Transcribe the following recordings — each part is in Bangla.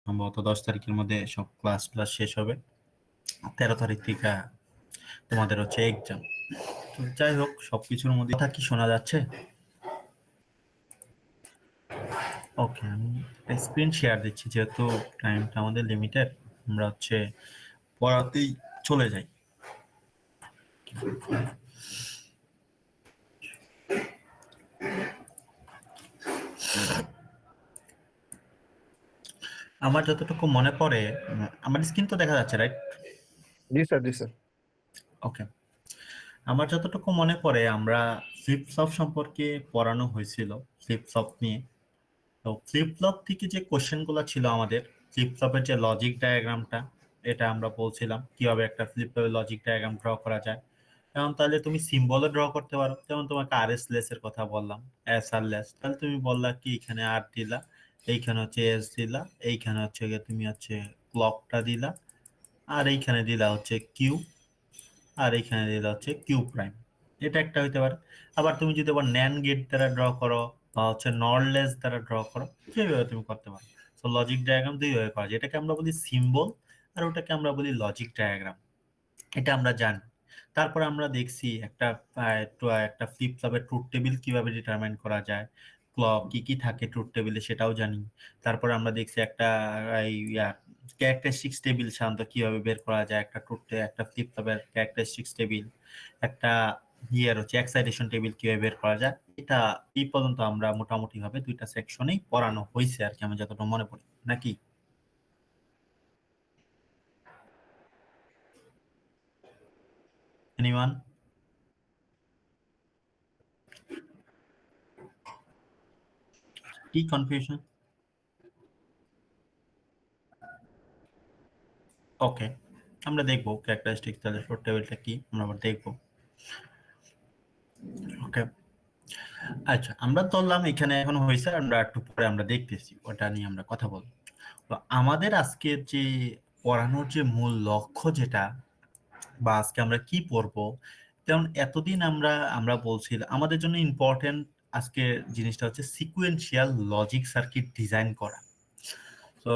সম্ভবত 10 তারিখের মধ্যে সব ক্লাস ক্লাস শেষ হবে। 13 তারিখ থেকে তোমাদের হচ্ছে এক্সাম। তো যাই হোক, সবকিছুর মধ্যে কথা কি শোনা যাচ্ছে? ওকে, আমি স্ক্রিন শেয়ার দিচ্ছি, যেহেতু টাইমটা আমাদের লিমিটেড। আমরা হচ্ছে পড়াতেই চলে যাই। আমার যতটুকু মনে পড়ে, আমার স্ক্রিন তো দেখা যাচ্ছে, রাইট? জি স্যার, জি স্যার। ওকে, আমার যতটুকু মনে পড়ে আমরা ফ্লিপ ফ্লপ সম্পর্কে পড়ানো হয়েছিল, ফ্লিপ ফ্লপ নিয়ে। তো ফ্লিপ ফ্লপ থেকে যে কোশ্চেন গুলো ছিল আমাদের, ফ্লিপ ফ্লপের যে লজিক ডায়াগ্রামটা, এটা আমরা বলছিলাম কিভাবে একটা ফ্লিপ ফ্লপের লজিক ডায়াগ্রাম ড্র করা যায়। যেমন তাহলে তুমি সিম্বলও ড্র করতে পারো, যেমন তোমাকে আর এস লেস এর কথা বললাম, এস আর লেস, তাহলে তুমি বললা কি এখানে আর দিলা, এইখানে হচ্ছে এস দিলা, এইখানে হচ্ছে গিয়ে তুমি হচ্ছে ক্লকটা দিলা, আর এইখানে দিলা হচ্ছে কিউ, আর এইখানে দিলা হচ্ছে কিউ প্রাইম। এটা একটা হইতে পারে। আবার তুমি যদি আবার ন্যান গেট দ্বারা ড্র করো বা হচ্ছে নর লেস দ্বারা ড্র করো, সেইভাবে তুমি করতে পারো। তো লজিক ডায়াগ্রাম দুইভাবে করা যায়, এটাকে আমরা বলি সিম্বল আর ওটাকে আমরা বলি লজিক ডায়াগ্রাম। এটা আমরা জানি। তারপর আমরা দেখছি একটা ফ্লিপ ফ্লপের ট্রুথ টেবিল কিভাবে ডিটারমাইন করা যায়, ক্লক কি কি থাকে ট্রুথ টেবিলে সেটাও জানি। তারপর আমরা দেখছি একটা ক্যারেক্টারিস্টিক্স টেবিল সাধারণত কিভাবে বের করা যায়, একটা ফ্লিপ ফ্লপের ক্যারেক্টারিস্টিক্স টেবিল, একটা হচ্ছে এক্সাইটেশন টেবিল কিভাবে বের করা যায়। এটা এই পর্যন্ত আমরা মোটামুটি ভাবে দুইটা সেকশনেই পড়ানো হয়েছে আর কি, আমি যতটা মনে পড়ি, নাকি? এনিওয়ান? কি কনফিউশন? ওকে, আমরা দেখবো ক্যারেক্টারিস্টিক্স, তাহলে শর্ট টেবিলটা কি আমরা আবার দেখবো। ওকে, আচ্ছা, আমরা ধরলাম এখানে এখন হয়েছে, আমরা একটু পরে আমরা দেখতেছি, ওটা নিয়ে আমরা কথা বলবো। তো আমাদের আজকের যে পড়ানোর যে মূল লক্ষ্য যেটা, বা আজকে আমরা কি পড়বো, যেমন এতদিন আমরা আমরা বলছিলাম আমাদের জন্য ইম্পর্টেন্ট আজকে জিনিসটা হচ্ছে সিকুয়েন্সিয়াল লজিক সার্কিট ডিজাইন করা। তো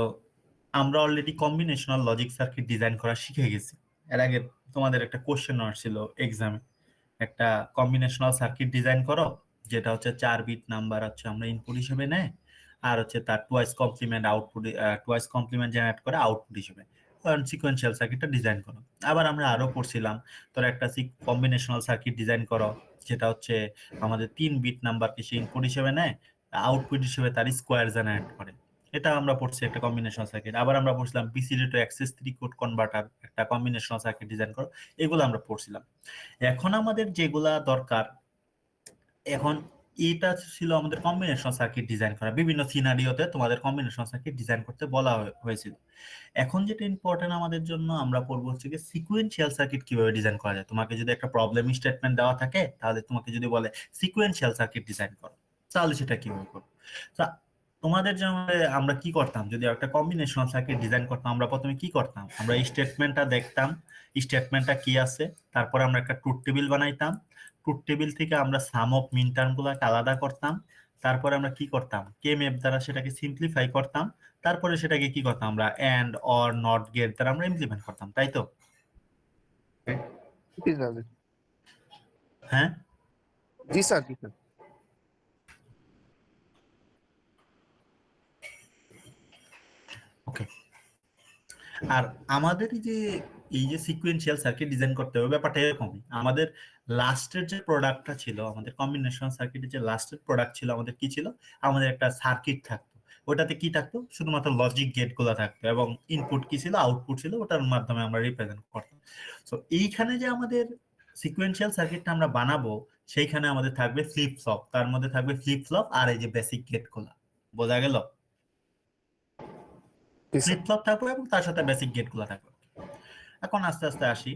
আমরা already combinational logic circuit design করা শিখে গেছি। এর আগে তোমাদের একটা কোশ্চেন আসছিল এক্সামে, একটা কম্বিনেশনাল সার্কিট ডিজাইন করো, যেটা হচ্ছে 4 বিট নাম্বার হচ্ছে আমরা ইনপুট হিসেবে নেয়, আর হচ্ছে তার টুয়াইস কমপ্লিমেন্ট জেনারেট করে আউটপুট হিসেবে, কারণ সিকোয়েন্সিয়াল সার্কিটটা ডিজাইন করো। আবার আমরা আরো পড়ছিলাম, তোর একটা কম্বিনেশনাল সার্কিট ডিজাইন করো, যেটা হচ্ছে আমাদের 3 বিট নাম্বারকে সে ইনপুট হিসেবে নেয়, আউটপুট হিসেবে তার স্কোয়ার জেনারেট করে। এটা আমরা পড়ছি একটা কম্বিনেশনাল সার্কিট। আবার আমরা পড়ছিলাম BCD to excess 3 code converter, একটা কম্বিনেশনাল সার্কিট ডিজাইন করো। এগুলো আমরা পড়ছিলাম। এখন আমাদের যেগুলা দরকার, এখন এটা ছিল আমাদের কম্বিনেশন সার্কিট ডিজাইন করা, বিভিন্ন সিনারিওতে তোমাদের কম্বিনেশন সার্কিট ডিজাইন করতে বলা হয়েছিল। এখন যেটা ইম্পর্টেন্ট আমাদের জন্য, আমরা পড়বো হচ্ছে কি সিকুয়েন্সিয়াল সার্কিট কিভাবে ডিজাইন করা যায়। তোমাকে যদি একটা প্রবলেম স্টেটমেন্ট দেওয়া থাকে, তাহলে তোমাকে যদি বলে সিকুয়েন্সিয়াল সার্কিট ডিজাইন করো, তাহলে সেটা কিভাবে করবো। তা তোমাদের যেমন আমরা কি করতাম, যদি একটা কম্বিনেশনাল সার্কিট ডিজাইন করতাম, আমরা প্রথমে কি করতাম, আমরা এই স্টেটমেন্টটা দেখতাম, স্টেটমেন্টটা কি আছে, তারপর আমরা একটা ট্রুথ টেবিল বানাইতাম, ট্রুথ টেবিল থেকে আমরা সাম অফ মিন টার্ম গুলাকে আলাদা করতাম, তারপরে আমরা কি করতাম, কে ম্যাপ দ্বারা সেটাকে সিম্পলিফাই করতাম, তারপরে সেটাকে কি করতাম, আমরা এন্ড অর নট গেট দ্বারা আমরা ইমপ্লিমেন্ট করতাম, তাই তো? জি স্যার, হ্যাঁ, জি স্যার, জি স্যার। ওকে। আর আমাদের এই যে সিকুয়েন্সিয়াল সার্কিট ডিজাইন করতে হবে, ব্যাপারটা এরকমই। আমাদের লাস্টের যে প্রোডাক্টটা ছিল, আমাদের কম্বিনেশন সার্কিটের যে লাস্টের প্রোডাক্ট ছিল, আমাদের কি ছিল, আমাদের একটা সার্কিট থাকতো। ওটাতে কি থাকতো, শুধুমাত্র লজিক গেট গুলা থাকতো, এবং ইনপুট কি ছিল, আউটপুট ছিল, ওটার মাধ্যমে আমরা রিপ্রেজেন্ট করতাম। তো এইখানে যে আমাদের সিকুয়েন্সিয়াল সার্কিটটা আমরা বানাবো, সেইখানে আমাদের থাকবে ফ্লিপ ফ্লপ, তার মধ্যে থাকবে ফ্লিপ ফ্লপ আর এই যে বেসিক গেট গুলা। বোঝা গেল? জি স্যার। ফ্লিপ ফ্লপ থাকবে এবং তার সাথে বেসিক গেট গুলা থাকবে। এখন আস্তে আস্তে আসি,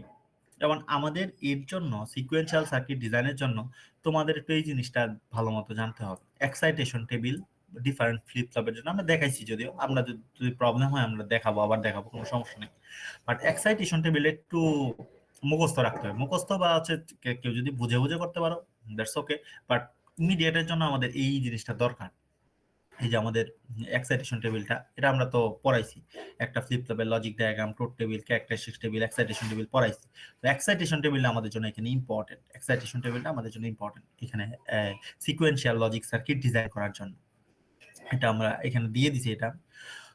যেমন আমাদের এর জন্য সিকুয়েন্সিয়াল সার্কিট ডিজাইনের জন্য তোমাদের একটু এই জিনিসটা ভালো মতো জানতে হবে। এক্সাইটেশন টেবিল ডিফারেন্ট ফ্লিপ ফ্লপের জন্য আমরা দেখাইছি, যদিও আমরা যদি প্রবলেম হয় আমরা দেখাবো, আবার দেখাবো, কোনো সমস্যা নেই। বাট এক্সাইটেশন টেবিল একটু মুখস্থ রাখতে হবে, মুখস্থ বা হচ্ছে কেউ যদি বুঝে বুঝে করতে পারো, দ্যাটস ওকে। বাট ইমিডিয়েটের জন্য আমাদের এই জিনিসটা দরকার। এই যে আমাদের এক্সাইটেশন টেবিলটা, এটা আমরা তো পড়াইছি, একটা ফ্লিপ ফ্লপের logic diagram, truth table, characteristics table, excitation table পড়াইছি। তো এক্সাইটেশন টেবিলটা আমাদের জন্য এখানে ইম্পর্টেন্ট, এক্সাইটেশন টেবিলটা আমাদের জন্য ইম্পর্টেন্ট এখানে সিকোয়েন্সিয়াল লজিক সার্কিট ডিজাইন করার জন্য। এটা আমরা এখানে দিয়ে দিছি এটা।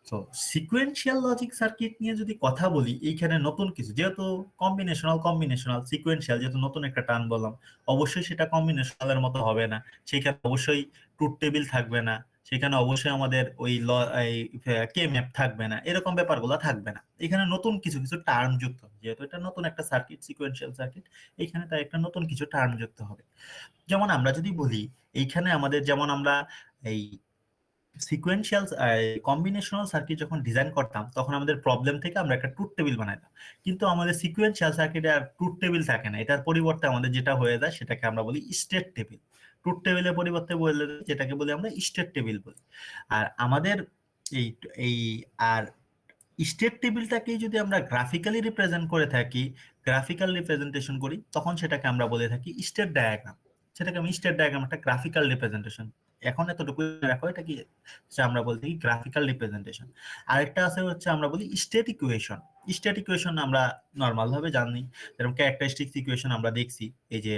তো সিকোয়েন্সিয়াল লজিক সার্কিট নিয়ে যদি কথা বলি, এইখানে নতুন কিছু, যেহেতু কম্বিনেশনাল সিকোয়েন্সিয়াল যেহেতু নতুন একটা টার্ম বললাম, অবশ্যই সেটা কম্বিনেশনালের মতো হবে না, সেখানে অবশ্যই ট্রুথ টেবিল থাকবে না, সেখানে অবশ্যই আমাদের ওই কে ম্যাপ থাকবে না, এরকম ব্যাপারগুলো থাকবে না। এখানে নতুন কিছু কিছু টার্ম যুক্ত হবে, যেহেতু এটা নতুন একটা সার্কিট, সিকোয়েন্সিয়াল সার্কিট, এখানে তাই একটা নতুন কিছু টার্ম যুক্ত হবে। যেমন আমরা যদি বলি এইখানে আমাদের, যেমন আমরা এই সিকোয়েন্সিয়াল কম্বিনেশনাল সার্কিট যখন ডিজাইন করতাম, তখন আমাদের প্রবলেম থেকে আমরা একটা ট্রুথ টেবিল বানাইতাম, কিন্তু আমাদের সিকোয়েন্সিয়াল সার্কিটে আর ট্রুথ টেবিল থাকে না, এটার পরিবর্তে আমাদের যেটা হয়ে যায় সেটাকে আমরা বলি স্টেট টেবিল। ট্রুথ টেবিলের পরিবর্তে বলে যেটাকে বলি আমরা স্টেট টেবিল বলি। আর আমাদের এই এই আর স্টেট টেবিলটাকে যদি আমরা গ্রাফিক্যালি রিপ্রেজেন্ট করে থাকি, গ্রাফিক্যাল রিপ্রেজেন্টেশন করি, তখন সেটাকে আমরা বলে থাকি স্টেট ডায়াগ্রাম। সেটাকে আমি স্টেট ডায়াগ্রাম একটা গ্রাফিক্যাল রিপ্রেজেন্টেশন, এখন এতটুকু রাখো, এটা কি আমরা বলতে কি গ্রাফিক্যাল রিপ্রেজেন্টেশন। আরেকটা আছে হচ্ছে আমরা বলি স্টেট ইকুয়েশন। স্টেট ইকুয়েশন আমরা নর্মাল ভাবে জানি, যেরকম ক্যারেক্টারিস্টিক্স ইকুয়েশন আমরা দেখছি, এই যে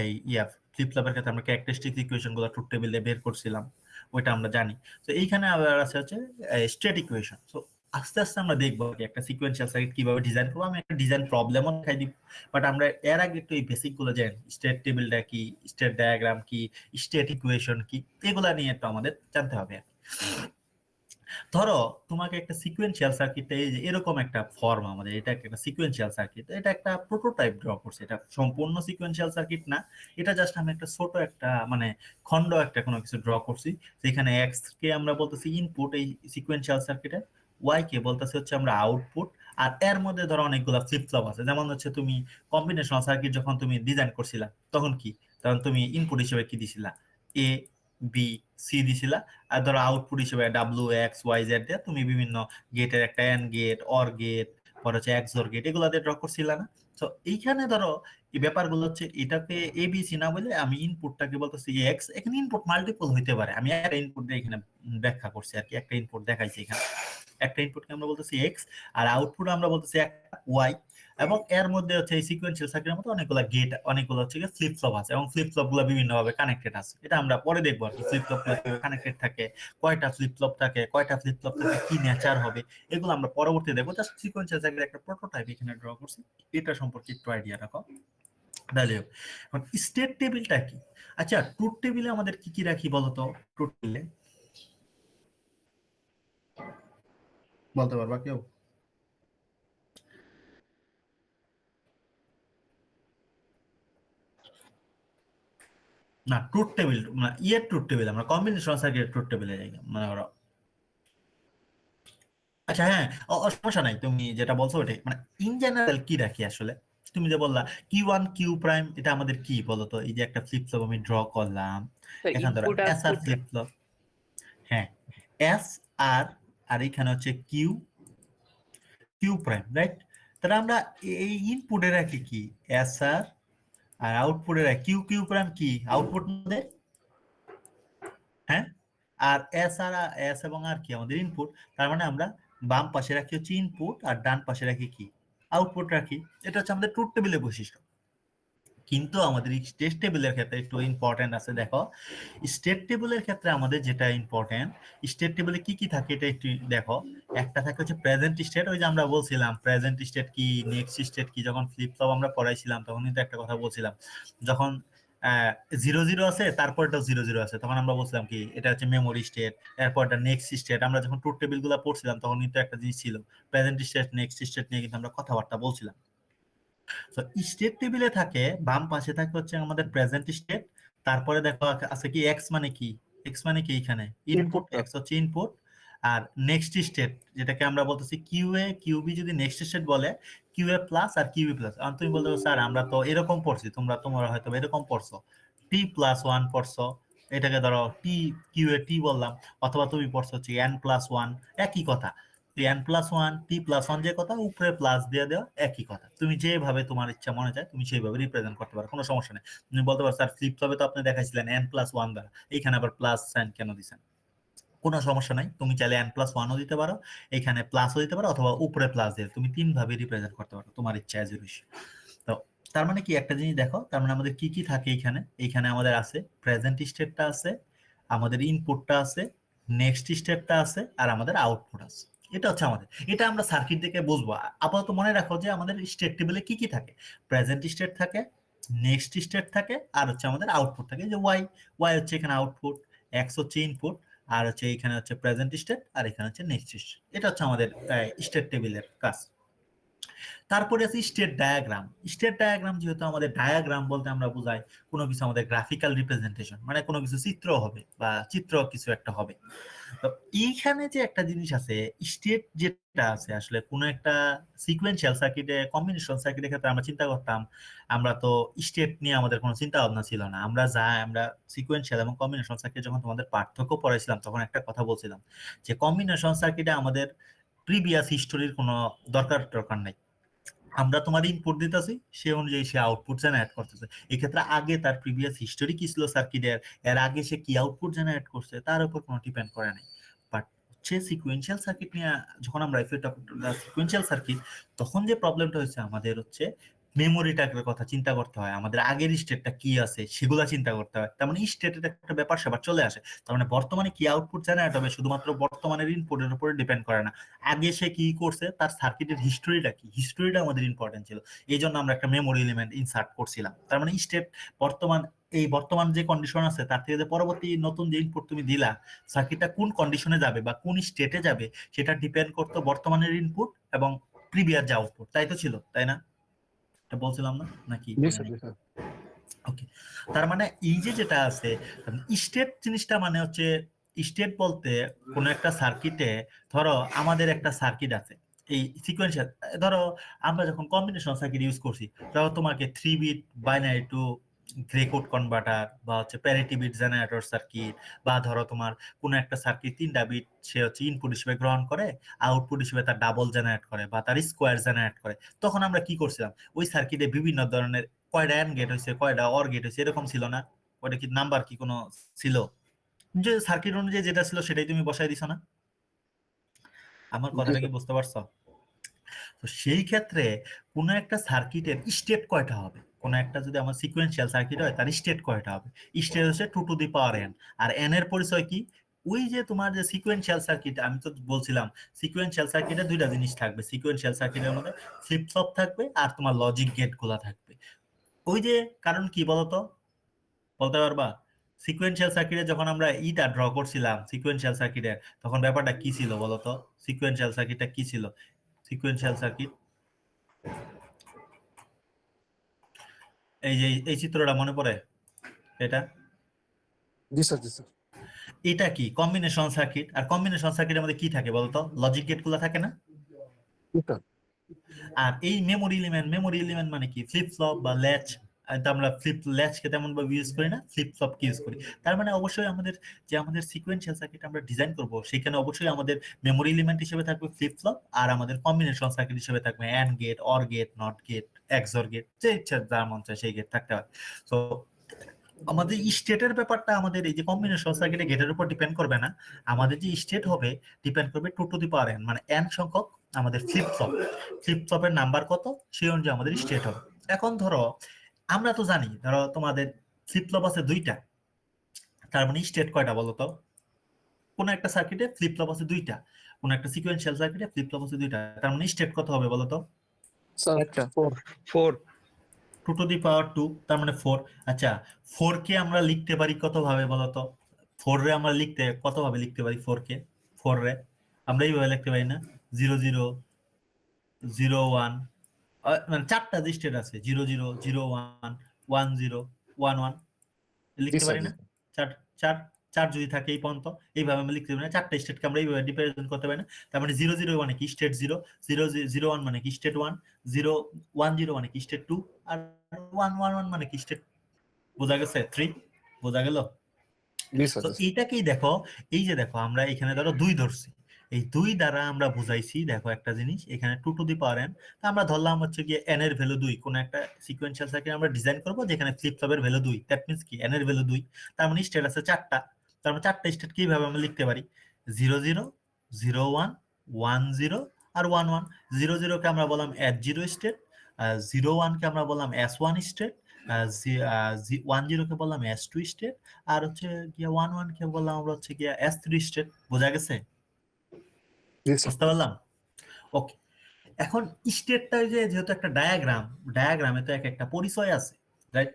এই ফ্লিপ ফ্লপের ক্ষেত্রে আমরা ক্যারেক্টারিস্টিক্স ইকুয়েশন গুলো ট্রুথ টেবিলে বের করছিলাম, ওইটা আমরা জানি। তো এইখানে আবার আছে হচ্ছে স্টেট ইকুয়েশন। তো আস্তে আস্তে আমরা দেখবো একটা সিকোয়েন্সিয়াল সার্কিট কিভাবে ডিজাইন করবো, আমি একটা ডিজাইন প্রবলেমও দেখাই দিব, বাট আমরা এর আগে একটু এই বেসিক গুলো জানি, স্টেট টেবিলটা কি, স্টেট ডায়াগ্রাম কি, স্টেট ইকুয়েশন কি, এগুলা নিয়ে একটু আমাদের জানতে হবে। ধরো তোমাকে একটা সিকোয়েন্সিয়াল সার্কিটে এরকম একটা ফর্ম, আমাদের এটা একটা সিকোয়েন্সিয়াল সার্কিট, এটা একটা প্রোটোটাইপ ড্র করছে, এটা সম্পূর্ণ সিকোয়েন্সিয়াল সার্কিট না, এটা জাস্ট আমি একটা ছোট একটা মানে খণ্ড একটা কোনো কিছু ড্র করছি, যেখানে এক্স কে আমরা বলতেছি ইনপুট এই সিকোয়েন্সিয়াল সার্কিটে, ওয়াই কে বলতেছি হচ্ছে আমরা আউটপুট, আর এর মধ্যে ধরো অনেকগুলো ফ্লিপ ফ্লপ আছে, যেমন হচ্ছে তুমি কম্বিনেশনাল সার্কিট যখন তুমি ডিজাইন করছিলা, তখন কি, তখন তুমি ইনপুট হিসেবে কি দিছিলা, এ বি সি দিছিলা, আর ধরো আউটপুট হিসেবে ডাব্লিউ এক্স ওয়াই জেড দিয়ে তুমি বিভিন্ন গেটের একটা এন্ড গেট, অর গেট, পরে হচ্ছে এক্সর গেট, এগুলো দিয়ে ড্র করছিলা না। তো এইখানে ধরো এই ব্যাপারগুলো হচ্ছে, এটাকে এ বি সি না বলে আমি ইনপুটটাকে বলতেছি এক্স, এখানে ইনপুট মাল্টিপল হইতে পারে, আমি একটা ইনপুট দিয়ে এখানে ব্যাখ্যা করছি আর কি, একটা ইনপুট দেখাইছি এখানে, একটা ইনপুটকে আমরা বলতেছি এক্স, আর আউটপুট আমরা বলতেছি একটা ওয়াই, এবং এর মধ্যে হচ্ছে এই সিকোয়েন্সিয়াল সার্কিটের মধ্যে অনেকগুলো গেট, অনেকগুলো হচ্ছে ফ্লিপ ফ্লপ আছে, এবং ফ্লিপ ফ্লপ গুলো বিভিন্ন ভাবে কানেক্টেড আছে, এটা আমরা পরে দেখবো আর কি, ফ্লিপ ফ্লপ কানেক্টেড থাকে, কয়টা ফ্লিপ ফ্লপ থাকে, কয়টা ফ্লিপ ফ্লপ থাকে, কি নেচার হবে, এগুলো আমরা পরবর্তী দেখবো। জাস্ট সিকোয়েন্সিয়াল সার্কিটের একটা প্রোটোটাইপ এখানে ড্র করছি, এটা সম্পর্কে একটু আইডিয়া রাখো তাহলে। এখন স্টেট টেবিলটা কি? আচ্ছা, ট্রুথ টেবিলে আমাদের কি কি রাখি বলতো? ট্রুথ টেবিলে বলতে পারবা কেউ? না, ট্রুথ টেবিল মানে ট্রুথ টেবিল, আমরা কম্বিনেশনাল সার্কিটের ট্রুথ টেবিলে যাই, মানে ওরা। আচ্ছা হ্যাঁ, সমস্যা নাই, তুমি যেটা বলছো ওটাই, মানে ইন জেনারেল কি রাখি আসলে, তুমি যে বললা কিউ ওয়ান কিউ প্রাইম, এটা আমাদের কি বলতো? এই যে একটা ফ্লিপ ফ্লপ আমি ড্র করলাম, এখানে ধরো ইনপুট এস আর আউটপুট। ফ্লিপ ফ্লপ, হ্যাঁ, এস আর, আর এখানে হচ্ছে কিউ, কিউ প্রাইম, রাইট? তাহলে আমরা এই ইনপুটে রাখি কি এস আর আউটপুটে রাখি কিউ, কিউ প্রাইম কি আউটপুট মধ্যে, হ্যাঁ, আর এস আর এস এবং আর কি আমাদের ইনপুট, তার মানে আমরা বাম পাশে রাখি হচ্ছে ইনপুট, আর ডান পাশে রাখি কি আউটপুট রাখি, এটা হচ্ছে আমাদের ট্রুথ টেবিলের বৈশিষ্ট্য। কিন্তু আমাদের স্টেট টেবিলের ক্ষেত্রে একটু ইম্পর্টেন্ট আছে, দেখো স্টেট টেবিলের ক্ষেত্রে আমাদের যেটা ইম্পর্টেন্ট, স্টেট টেবিলে কি কি থাকে এটা একটু দেখো। একটা থাকে হচ্ছে প্রেজেন্ট স্টেট, ওই যে আমরা বলছিলাম প্রেজেন্ট স্টেট কি, নেক্সট স্টেট কি, যখন ফ্লিপ ফ্লপ আমরা পড়াইছিলাম তখন কিন্তু একটা কথা বলছিলাম, যখন 0 0 আছে তারপরটা 0 0 আছে, তখন আমরা বলছিলাম কি এটা হচ্ছে মেমোরি স্টেট, এরপরটা নেক্সট স্টেট। আমরা যখন ট্রুথ টেবিল গুলো পড়ছিলাম তখন কিন্তু একটা জিনিস ছিল, প্রেজেন্ট স্টেট নেক্সট স্টেট নিয়ে কিন্তু আমরা কথাবার্তা বলছিলাম। তো স্টেট টেবিলে থাকে বাম পাশে থাকে হচ্ছে আমাদের প্রেজেন্ট স্টেট, তারপরে দেখো আছে কি এক্স মানে কি, এক্স মানে কি এখানে ইনপুট, ইনপুটটা এক্স হচ্ছে ইনপুট, আর নেক্সট স্টেট যেটাকে আমরা বলতেছি কিউ এ, কিউবি যদি নেক্সট স্টেট বলে, Q A plus R কিউবি plus. আর তুমি বলতে পারো স্যার আমরা তো এরকম পড়ছি, তোমরা হয়তো এরকম পড়ছো, টি প্লাস ওয়ান পড়ছো, এটাকে ধরো টি, কিউ এ টি বললাম, অথবা তুমি পড়ছো হচ্ছে এন প্লাস ওয়ান, একই কথা, N plus one T plus one, যে কথা উপরে প্লাস দিয়ে দেওয়া একই কথা, তুমি যেভাবে তোমার ইচ্ছা মনে চায় তুমি সেইভাবে রিপ্রেজেন্ট করতে পারো, কোনো সমস্যা নেই। তুমি বলতে পারো স্যার ফ্লিপ ফ্লপে তো আপনি দেখাইছিলেন এন প্লাস ওয়ান দ্বারা, এইখানে আবার প্লাস সাইন কেন দিচ্ছেন? কোনো সমস্যা নাই, তুমি চাইলে n+1ও দিতে পারো, এখানে প্লাসও দিতে পারো, অথবা উপরে প্লাস দিয়ে তুমি 3 ভাবে রিপ্রেজেন্ট করতে পারো, তোমার ইচ্ছা এজ ইউ উইশ। তো তার মানে কি, একটা জিনিস দেখো, তার মানে আমাদের কি কি থাকে এখানে। এইখানে আমাদের আছে প্রেজেন্ট স্টেটটা আছে, আমাদের ইনপুটটা আছে, নেক্সট স্টেটটা আছে, আর আমাদের আউটপুট আছে। এটা হচ্ছে আমাদের, এটা আমরা সার্কিট থেকে বুঝবো। আপাতত মনে রাখো যে আমাদের স্টেট টেবিলে কি কি থাকে, প্রেজেন্ট স্টেট থাকে, নেক্সট স্টেট থাকে, আর হচ্ছে আমাদের আউটপুট থাকে। যে ওয়াই, ওয়াই হচ্ছে এখানে আউটপুট, এক্স হচ্ছে ইনপুট, আর হচ্ছে এখানে হচ্ছে প্রেজেন্ট স্টেট, আর এখানে হচ্ছে নেক্সট স্টেট। এটা হচ্ছে আমাদের স্টেট টেবিলের কাজ। তারপরে আছে স্টেট ডায়াগ্রাম। স্টেট ডায়াগ্রাম যেহেতু আমাদের ডায়াগ্রাম বলতে আমরা বুঝাই কোনো কিছু আমাদের গ্রাফিক্যাল রিপ্রেজেন্টেশন, মানে কোনো কিছু চিত্র হবে বা চিত্র কিছু একটা হবে। তো এইখানে যে একটা জিনিস আছে, স্টেট যেটা আছে আসলে কোনো একটা সিকোয়েন্সিয়াল সার্কিটে, কম্বিনেশন সার্কিটের ক্ষেত্রে আমরা চিন্তা করতাম, আমরা তো স্টেট নিয়ে আমাদের কোনো চিন্তা ভাবনা ছিল না। আমরা সিকোয়েন্সিয়াল এবং কম্বিনেশন সার্কিট যখন তোমাদের পার্থক্য পড়াইছিলাম, তখন একটা কথা বলছিলাম যে কম্বিনেশন সার্কিটে আমাদের প্রিভিয়াস হিস্টোরির কোনো দরকার নাই। আমরা তোমার ইনপুট দিতেছি, সে অনুযায়ী সে আউটপুট জেনারেট করতেছে। এক্ষেত্রে আগে তার প্রিভিয়াস হিস্টোরি কি ছিল সার্কিটের, এর আগে সে কি আউটপুট জেনারেট করছে, তার উপর কোনো ডিপেন্ড করে নাই। বাট হচ্ছে সিকুয়েন্সিয়াল সার্কিট নিয়ে যখন আমরা সিকুয়েন্সিয়াল সার্কিট, তখন যে প্রবলেমটা হচ্ছে আমাদের হচ্ছে মেমোরিটার কথা চিন্তা করতে হয়, আমাদের আগের স্টেটটা কি আছে সেগুলা চিন্তা করতে হয়। তার মানে স্টেটের একটা ব্যাপার সেবার চলে আসে। তার মানে বর্তমানে কি আউটপুট জেনারেট হবে শুধুমাত্র বর্তমানের ইনপুটের উপরে ডিপেন্ড করে না, আগে সে কি করছে, তার সার্কিটের হিস্টোরিটা কি, হিস্টোরিটা আমাদের ইম্পর্টেন্ট ছিল। এই জন্য আমরা একটা মেমোরি এলিমেন্ট ইনসার্ট করছিলাম। তার মানে স্টেট বর্তমান যে কন্ডিশন আছে তার থেকে যে পরবর্তী নতুন যে ইনপুট তুমি দিলা, সার্কিটটা কোন কন্ডিশনে যাবে বা কোন স্টেটে যাবে, সেটা ডিপেন্ড করতো বর্তমানের ইনপুট এবং প্রিভিয়াস যে আউটপুট। তাই তো ছিল, তাই না? এটা বলছিলাম না নাকি? জি স্যার, জি স্যার। ওকে। তার মানে এই যে যেটা আছে, স্টেট জিনিসটা মানে হচ্ছে, স্টেট বলতে কোন একটা সার্কিটে, ধরো আমাদের একটা সার্কিট আছে এই সিকোয়েন্সিয়াল, ধরো আমরা যখন কম্বিনেশন সার্কিট ইউজ করছি, ধরো তোমাকে 3 bit binary to gray code converter, বা হচ্ছে প্যারিটি বিট জেনারেটর সার্কিট, বা ধরো তোমার কোন একটা সার্কিট 3টা বিট সে হচ্ছে ইনপুট হিসেবে গ্রহণ করে, আউটপুট হিসেবে তার ডাবল জেনারেট করে বা তার স্কোয়ার জেনারেট করে। তখন আমরা কি করছিলাম, ওই সার্কিটে বিভিন্ন ধরনের কয়টা এন্ড গেট হয়েছে, কয়টা অর গেট হয়েছে, এরকম ছিল না? ওটা কি নাম্বার কি কোনো ছিল? যে সার্কিট অনুযায়ী যেটা ছিল সেটাই তুমি বসাই দিছো না? আমার জি কথাটা কি স্যার। বুঝতে পারছো? তো সেই ক্ষেত্রে কোনো একটা সার্কিটের স্টেট কয়টা হবে, কোনো একটা যদি আমার সিকোয়েন্সিয়াল সার্কিট হয় তার স্টেট কয়টা হবে? স্টেট হচ্ছে 2 টু দি পাওয়ার n। আর n এর পরিচয় কি? ওই যে তোমার যে সিকোয়েন্সিয়াল সার্কিট, আমি তো বলছিলাম সিকোয়েন্সিয়াল সার্কিটে দুইটা জিনিস থাকবে, সিকোয়েন্সিয়াল সার্কিটের মধ্যে ফ্লিপ ফ্লপ থাকবে আর তোমার লজিক গেট গুলা থাকবে। ওই যে, কারণ কি বলতো, বলতে পারবা? সিকোয়েন্সিয়াল সার্কিটে যখন আমরা ইটা ড্র করছিলাম সিকোয়েন্সিয়াল সার্কিটে, তখন ব্যাপারটা কি ছিল বলতো? সিকোয়েন্সিয়াল সার্কিটটা কি ছিল? সিকোয়েন্সিয়াল সার্কিট, এই যে এই চিত্রটা মনে পড়ে এটা, জি স্যার, জি স্যার। এটা কি কম্বিনেশন সার্কিট? আর কম্বিনেশন সার্কিটের মধ্যে কি থাকে বলতো? লজিক গেট গুলা থাকে না? জি স্যার। আর এই মেমোরি এলিমেন্ট মানে কি? ফ্লিপ ফ্লপ বা ল্যাচ। আমরা ল্যাচকে তেমন ভাবে ইউজ করি না, ফ্লিপ ফ্লপ কি ইউজ করি। তার মানে অবশ্যই আমাদের সিকোয়েন্সিয়াল সার্কিট আমরা ডিজাইন করব, সেখানে অবশ্যই আমাদের মেমোরি এলিমেন্ট হিসেবে থাকবে ফ্লিপ ফ্লপ, আর আমাদের কম্বিনেশন সার্কিট হিসেবে থাকবে and gate, or gate, not gate, XOR gate, যে ইচ্ছা যার মন চায় সেই গেট থাকতে হয়। তো আমাদের স্টেটের ব্যাপারটা আমাদের এই যে কম্বিনেশন সার্কিটে গেটের উপর ডিপেন্ড করবে না, আমাদের যে স্টেট হবে ডিপেন্ড করবে 2 টু দি পাওয়ার n, মানে n সংখ্যক আমাদের ফ্লিপ ফ্লপের নাম্বার কত, সেই অনুযায়ী আমাদের স্টেট হবে। এখন ধরো আমরা তো জানি, ধরো তোমাদের ফ্লিপ ফ্লপ আছে 2টা, তার মানে স্টেট কয়টা বলো তো? কোন একটা সার্কিটে ফ্লিপ ফ্লপ আছে 2টা, কোন একটা সিকোয়েন্সিয়াল সার্কিটে ফ্লিপ ফ্লপ আছে 2টা, তার মানে স্টেট কত হবে বলো তো? স্যার একটা 4। 4 2 টু দি পাওয়ার 2, তার মানে 4। আচ্ছা, 4 কে আমরা লিখতে পারি কত ভাবে বলতো? 4 রে আমরা কত ভাবে লিখতে পারি? 4 কে, 4 রে আমরা এইভাবে লিখতে পারি না? 0001, মানে 4টা স্টেট আছে, 00, 01, 10, 11 জি লিখতে স্যার, পারি জি না? স্যার। চার চার চার যদি থাকে এই পর্যন্ত, এইভাবে আমরা লিখতে পারি না? 4টা স্টেটকে আমরা এইভাবে রিপ্রেজেন্ট করতে পারি না? তার মানে 00 মানে কি স্টেট 0, 001 মানে কি স্টেট 1, 010 মানে কি স্টেট 2, আর 111 মানে কি স্টেট, বোঝা গেছে? 3, বোঝা গেল? জি স্যার, তো জি স্যার। এইটাকেই দেখো, এই যে দেখো আমরা এখানে ধরো 2 ধরছি, এই 2 দ্বারা আমরা বুঝাইছি দেখো একটা জিনিস, এখানে 2 টু দি পাওয়ার n, তা আমরা ধরলাম হচ্ছে কি n এর ভ্যালু 2, কোন একটা সিকোয়েন্সিয়াল সার্কিট আমরা ডিজাইন করব যেখানে ফ্লিপ ফ্লপের ভ্যালু 2, দ্যাট মিন্স কি n এর ভ্যালু 2, তার মানে স্টেট আছে 4টা। তার মানে 4টা স্টেট কিভাবে আমরা লিখতে পারি? 00, 01, 10 আর 11। 00 কে আমরা বললাম S0 স্টেট, 01 কে আমরা বললাম S1 স্টেট, 10 কে বললাম S2 স্টেট, আর হচ্ছে গিয়া 11 কে বললাম আমরা হচ্ছে গিয়া S3 স্টেট। বোঝা গেছে? জি স্যার। বুঝতে পারলাম? ওকে। এখন স্টেটটা যেহেতু একটা ডায়াগ্রামে তো একটা পরিচয় আছে, রাইট?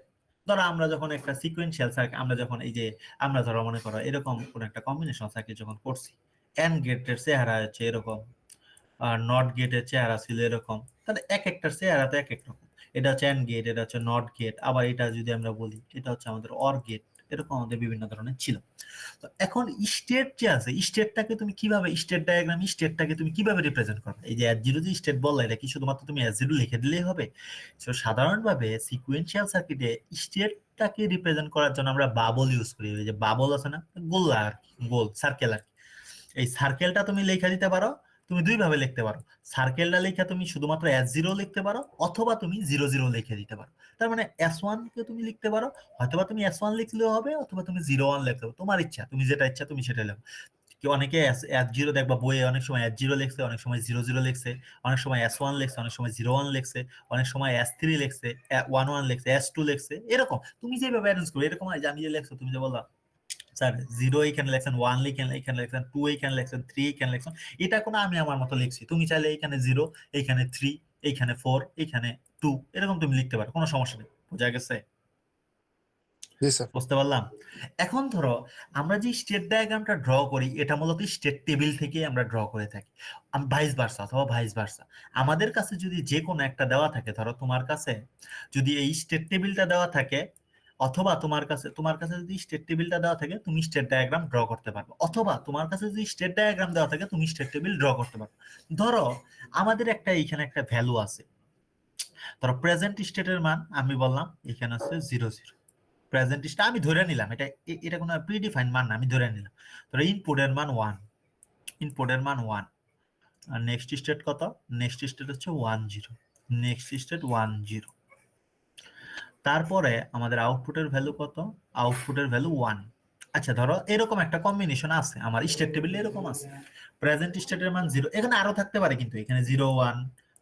ধরো আমরা যখন একটা সিকোয়েন্সিয়াল সার্কিট, আমরা যখন এই যে আমরা ধরো মনে করো এরকম কোন একটা কম্বিনেশন সার্কিট যখন করছি, এন্ড গেটের চেহারা হচ্ছে এরকম, আর নট গেটের চেহারা ছিল এরকম, তাহলে এক একটার চেহারা তো এক এক রকম। এটা হচ্ছে এন্ড গেট, এটা হচ্ছে নট গেট, আবার এটা যদি আমরা বলি এটা হচ্ছে আমাদের অর গেট, এরকম আমাদের বিভিন্ন ধরনের ছিল। তো এখন স্টেট যে আছে, স্টেটটাকে তুমি কিভাবে, স্টেট ডায়াগ্রাম স্টেটটাকে তুমি কিভাবে রিপ্রেজেন্ট করবে? এই যে S0 যে স্টেট বললা, এটা কি শুধুমাত্র তুমি S0 লিখে দিলেই হবে? তো সাধারণভাবে সিকোয়েন্সিয়াল সার্কিটে স্টেটটাকে রিপ্রেজেন্ট করার জন্য আমরা বাবল ইউজ করি। এই যে বাবল আছে না, গোল আর কি, গোল সার্কেল আর কি। এই সার্কেলটা তুমি লেখা দিতে পারো, তুমি দুই ভাবে লিখতে পারো। সার্কেলটা লেখা তুমি শুধুমাত্র S0 লিখতে পারো, অথবা তুমি 00 লিখে দিতে পারো। তার মানে S1 কে তুমি লিখতে পারো, হয়তোবা তুমি S1 লিখলেও হবে, অথবা তুমি 01 লিখতে পারো, তোমার ইচ্ছা, তুমি যেটা ইচ্ছা তুমি সেটা লেখো। কেউ অনেকে S0 দেখবা বইয়ে অনেক সময় S0 লিখছে, অনেক সময় 00 লিখছে, অনেক সময় S1 লিখছে, অনেক সময় 01 লিখছে, অনেক সময় S3 লিখছে, 11 লিখছে, S2 লিখছে, এরকম তুমি যেভাবে অ্যারেঞ্জ করো। এরকম হয় যে আমি যে লিখছো, তুমি যে বললা স্যার 0 এইখানে লেখছেন, 1 এইখানে লেখছেন, 2 এইখানে লেখছেন, 3 এইখানে লেখছেন, এটা কোনো আমি আমার মতো লিখছি। তুমি চাইলে এইখানে 0, এইখানে 3, এইখানে 4, এইখানে 2, এরকম তুমি লিখতে পারো, কোনো সমস্যা নেই। বোঝা গেছে? জি স্যার। বুঝতে পারলাম? এখন ধরো আমরা যে স্টেট ডায়াগ্রামটা ড্র করি, এটা মূলত স্টেট টেবিল থেকে আমরা ড্র করে থাকি, ভাইস ভার্সা অথবা ভাইস ভার্সা। আমাদের কাছে যদি যে কোনো একটা দেওয়া থাকে, ধরো তোমার কাছে যদি এই স্টেট টেবিলটা দেওয়া থাকে, অথবা তোমার কাছে যদি স্টেট টেবিলটা দেওয়া থাকে, তুমি স্টেট ডায়াগ্রাম ড্র করতে পারবে, অথবা তোমার কাছে যদি স্টেট ডায়াগ্রাম দেওয়া থাকে, তুমি স্টেট টেবিল ড্র করতে পারবে। ধরো আমাদের এখানে একটা ভ্যালু আছে, ধরো প্রেজেন্ট স্টেটের মান আমি বললাম এখানে আছে 00। প্রেজেন্ট স্টেট আমি ধরে নিলাম, এটা কোনো প্রিডিফাইন্ড মান না, আমি ধরে নিলাম। ধরো ইনপুটের মান 1, ইনপুটের মান 1, আর নেক্সট স্টেট কত? নেক্সট স্টেট হচ্ছে 10, নেক্সট স্টেট 10। তারপরে আমাদের আউটপুটের ভ্যালু কত? আউটপুটের ভ্যালু 1। আচ্ছা, ধরো এরকম একটা কম্বিনেশন আছে আমার স্টেট টেবিলে, এরকম আছে প্রেজেন্ট স্টেটের মান 0, এখানে আরো থাকতে পারে, কিন্তু এখানে 0 1,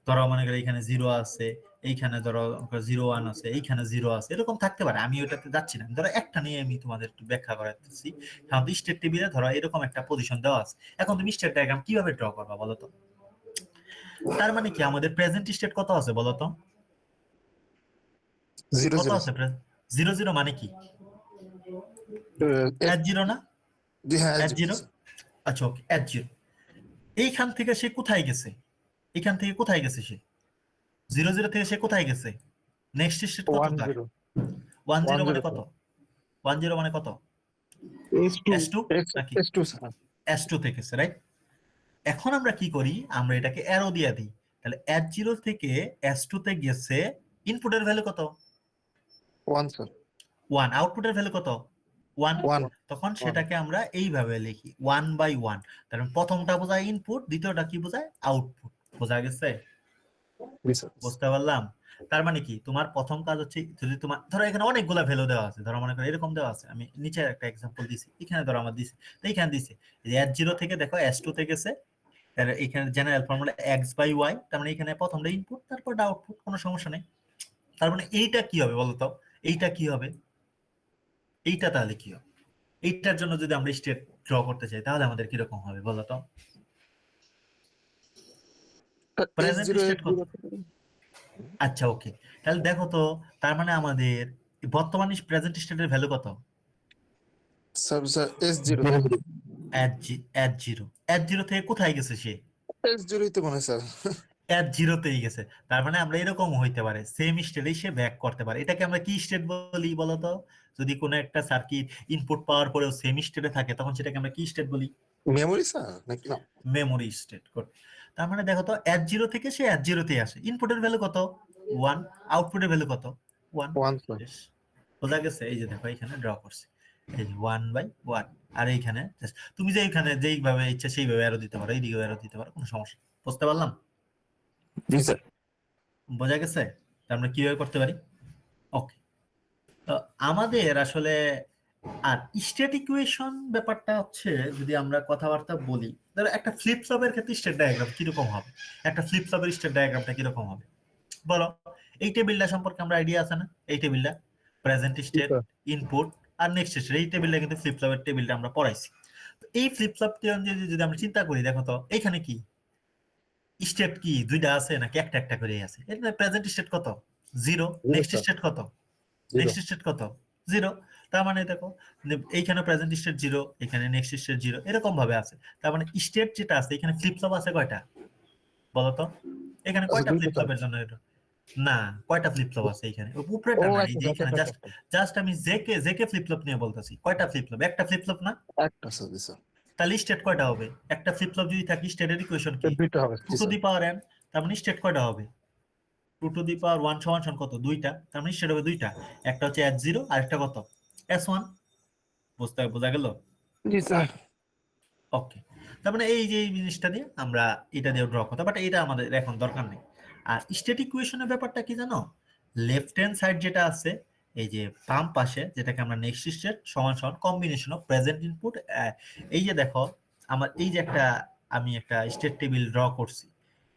ধরো মনে করি এখানে 0 আছে, এইখানে ধরো 0 1 আছে, এইখানে 0 আছে, এরকম থাকতে পারে। আমি ওটাতে যাচ্ছি না, ধরো একটা নিয়ে আমি তোমাদের একটু ব্যাখ্যা করাচ্ছি। কারণ স্টেট টেবিলে ধরো এরকম একটা পজিশন দেওয়া আছে, এখন তুমি স্টেট ডায়াগ্রাম কিভাবে ড্র করবা বলো তো? তার মানে কি আমাদের প্রেজেন্ট স্টেট কত আছে বলো তো? 0 কত 0 আছে? 00 মানে কি? S0 না? জি হ্যাঁ S0। S0 sir. আচ্ছা ওকে, S0। এইখান থেকে সে কোথায় গেছে? এখান থেকে কোথায় গেছে সে? 00 থেকে সে কোথায় গেছে? নেক্সট স্টেট কত 1 তার? 0 10 1 মানে 0 কত? 10 মানে কত? S2 S2 নাকি? S2 sir. S2 থেকে, রাইট? এখন আমরা কি করি, আমরা এটাকে অ্যারো দিয়ে দিই। তাহলে S0 থেকে S2 তে গেছে, ইনপুটের ভ্যালু কত? 1 স্যার। 1। আউটপুটের ভ্যালু কত? 1। 1 তখন 1 সেটাকে আমরা এইভাবে লিখি 1/1। তার মানে প্রথমটা বোঝায় ইনপুট, দ্বিতীয়টা কি বোঝায়? আউটপুট। বোঝা গেছে? জি স্যার। বুঝতে পারলাম? তার মানে কি, তোমার প্রথম কাজ হচ্ছে, যদি তোমার ধরো এখানে অনেকগুলা ভ্যালু দেওয়া আছে, ধরো মনে করো এরকম দেওয়া আছে, আমি নিচে একটা এক্সাম্পল দিছি, এখানে ধরো আমার দিছে, তো এইখানে দিছে যে S0 থেকে দেখো S2 তে গেছে, তার এখানে জেনারেল ফর্মুলা x/y, তার মানে এখানে প্রথমটা ইনপুট, তারপর আউটপুট, কোনো সমস্যা নেই। তার মানে এইটা কি হবে বলতো? এইটা কি হবে? এইটা তাহলে কি হবে? এইটার জন্য যদি আমরা স্টেট ড্র করতে চাই, তাহলে আমাদের কিরকম হবে বলতো? প্রেজেন্ট S0 স্টেট কত? S0 আচ্ছা ওকে, তাহলে দেখো তো, তার মানে আমাদের বর্তমান প্রেজেন্ট স্টেটের ভ্যালু কত? স্যার স্যার S0 S0 থেকে কোথায় গেছে সে? S0 তো মনে হয় স্যার। S0 তেই গেছে। তার মানে আমরা এরকম হইতে পারে, সেম স্টেটেই সে ব্যাক করতে পারে। এটাকে আমরা কি স্টেট বলি বলতো? যদি কোনো একটা সার্কিট ইনপুট পাওয়ার পরেও সেম স্টেটে থাকে, তখন সেটাকে আমরা কি স্টেট বলি? মেমোরি স্যার নাকি না? Memory state. তার মানে দেখো তো, S0 থেকে সে S0 তে আসে, ইনপুটের ভ্যালু কত? 1, আউটপুটের ভ্যালু কত? 1। 1 স্যার। বোঝা গেছে? এই যে দেখো এখানে ড্র করছি, এই যে 1/1। আর এইখানে তুমি যে এইখানে যেইভাবে ইচ্ছা সেইভাবে অ্যারো দিতে পারো, এইদিকে অ্যারো দিতে পারো, কোনো সমস্যা নেই। বুঝতে পারলাম? জি স্যার। বোঝা গেছে আমরা কিভাবে করতে পারি? ওকে। তো আমাদের আসলে আর স্টেট ইকুয়েশন ব্যাপারটা হচ্ছে যদি আমরা কথাবার্তা বলি, ধরো একটা ফ্লিপ ফ্লপের ক্ষেত্রে স্টেট ডায়াগ্রাম কিরকম হবে, একটা ফ্লিপ ফ্লপের স্টেট ডায়াগ্রামটা কিরকম হবে বলো। এই টেবিলটা সম্পর্কে আমরা আইডিয়া আছে না? এই টেবিলটা প্রেজেন্ট স্টেট, ইনপুট আর নেক্সট স্টেট, এই টেবিলটা কিন্তু ফ্লিপ ফ্লপের টেবিলটা আমরা পড়াইছি। তো এই ফ্লিপ ফ্লপ যদি আমরা চিন্তা করি, দেখো তো এখানে কি স্টেট কি দুইটা আছে নাকি একটা একটা করে আছে? এটা প্রেজেন্ট স্টেট কত? 0। নেক্সট স্টেট কত? নেক্সট স্টেট কত? 0। তার মানে দেখো এইখানে প্রেজেন্ট স্টেট 0, এখানে নেক্সট স্টেট 0, এরকম ভাবে আছে। তার মানে স্টেট যেটা আছে এখানে ফ্লিপ ফ্লপ আছে কয়টা বলো তো? এখানে কয়টা ফ্লিপ ফ্লপের জন্য এটা না, কয়টা ফ্লিপ ফ্লপ আছে এখানে? উপরেটা না, এই যে এখানে জাস্ট আমি জেকে ফ্লিপ ফ্লপ নিয়ে বলতেছি। কয়টা ফ্লিপ ফ্লপ? একটা ফ্লিপ ফ্লপ না? একটা স্যার, জি স্যার। তাহলে স্টেট কয়টা হবে? একটা ফ্লিপ ফ্লপ যদি থাকে স্টেটের ইকুয়েশন কি? দুইটা হবে, 2 টু দি পাওয়ার n। তার মানে স্টেট কয়টা হবে? 2 টু দি পাওয়ার 1 সমান কত? 2টা। তার মানে স্টেট হবে 2টা। একটা হচ্ছে s0 আর একটা কত? s1। বোঝা গেল? জি স্যার। ওকে। তার মানে এই যে এই জিনিসটা দিয়ে আমরা এটা দিয়ে ড্র করতে, বাট এটা আমাদের এখন দরকার নেই। আর স্টেট ইকুয়েশনের ব্যাপারটা কি জানো? লেফট হ্যান্ড সাইড যেটা আছে, এই যে বাম পাশে, যেটাকে আমরা নেক্সট স্টেট সমান কম্বিনেশন অফ প্রেজেন্ট ইনপুট। এই যে দেখো আমার এই যে আমি একটা স্টেট টেবিল ড্র করছি।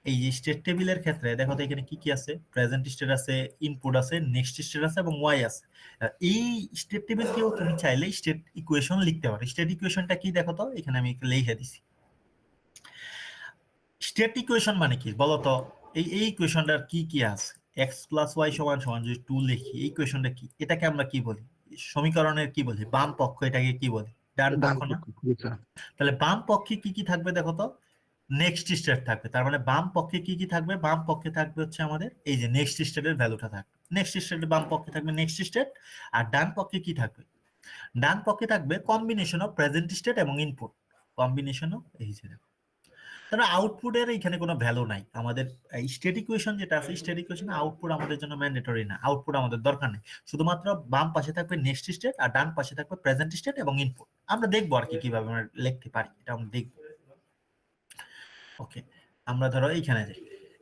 এই যে স্টেট টেবিলের ক্ষেত্রে দেখো তো এখানে কি কি আছে? প্রেজেন্ট স্টেট আছে, ইনপুট আছে, নেক্সট স্টেট আছে এবং ওয়াই আছে। এই স্টেট টেবিলকেও তুমি চাইলে স্টেট ইকুয়েশন লিখতে পারো। স্টেট ইকুয়েশনটা কি দেখো তো, এখানে আমি লিখে দিছি। স্টেট ইকুয়েশন মানে কি বলতো? এই ইকুয়েশনটার কি কি আছে? এক্স প্লাস ওয়াই সমান সমান যদি 2 লিখি, এই ইকুয়েশনটা কি? এটাকে আমরা কি বলি? সমীকরণের কি বলি? বাম পক্ষ এটাকে কি বলি? ডান পক্ষ না? তাহলে বাম পক্ষে কি কি থাকবে দেখো তো? নেক্সট স্টেট থাকবে। তার মানে বাম পক্ষে কি কি থাকবে? বাম পক্ষে থাকবে হচ্ছে আমাদের এই যে নেক্সট স্টেটের ভ্যালুটা থাকবে। নেক্সট স্টেটের বাম পক্ষে থাকবে নেক্সট স্টেট। আর ডান পক্ষে কি থাকবে? ডান পক্ষে থাকবে কম্বিনেশন অফ প্রেজেন্ট স্টেট এবং ইনপুট। কম্বিনেশন অফ এই যে দেখো, তাহলে আউটপুটের এখানে কোনো ভ্যালু নাই। আমাদের স্টেট ইকুয়েশন যেটা আছে, স্টেট ইকুয়েশনে আউটপুট আমাদের জন্য ম্যান্ডেটরি না, আউটপুট আমাদের দরকার নেই। শুধুমাত্র বাম পাশে থাকবে নেক্সট স্টেট আর ডান পাশে থাকবে প্রেজেন্ট স্টেট এবং ইনপুট। আমরা দেখবো আর কি কিভাবে আমরা লিখতে পারি, এটা আমরা দেখবো। ওকে, আমরা ধরো এইখানে যাই।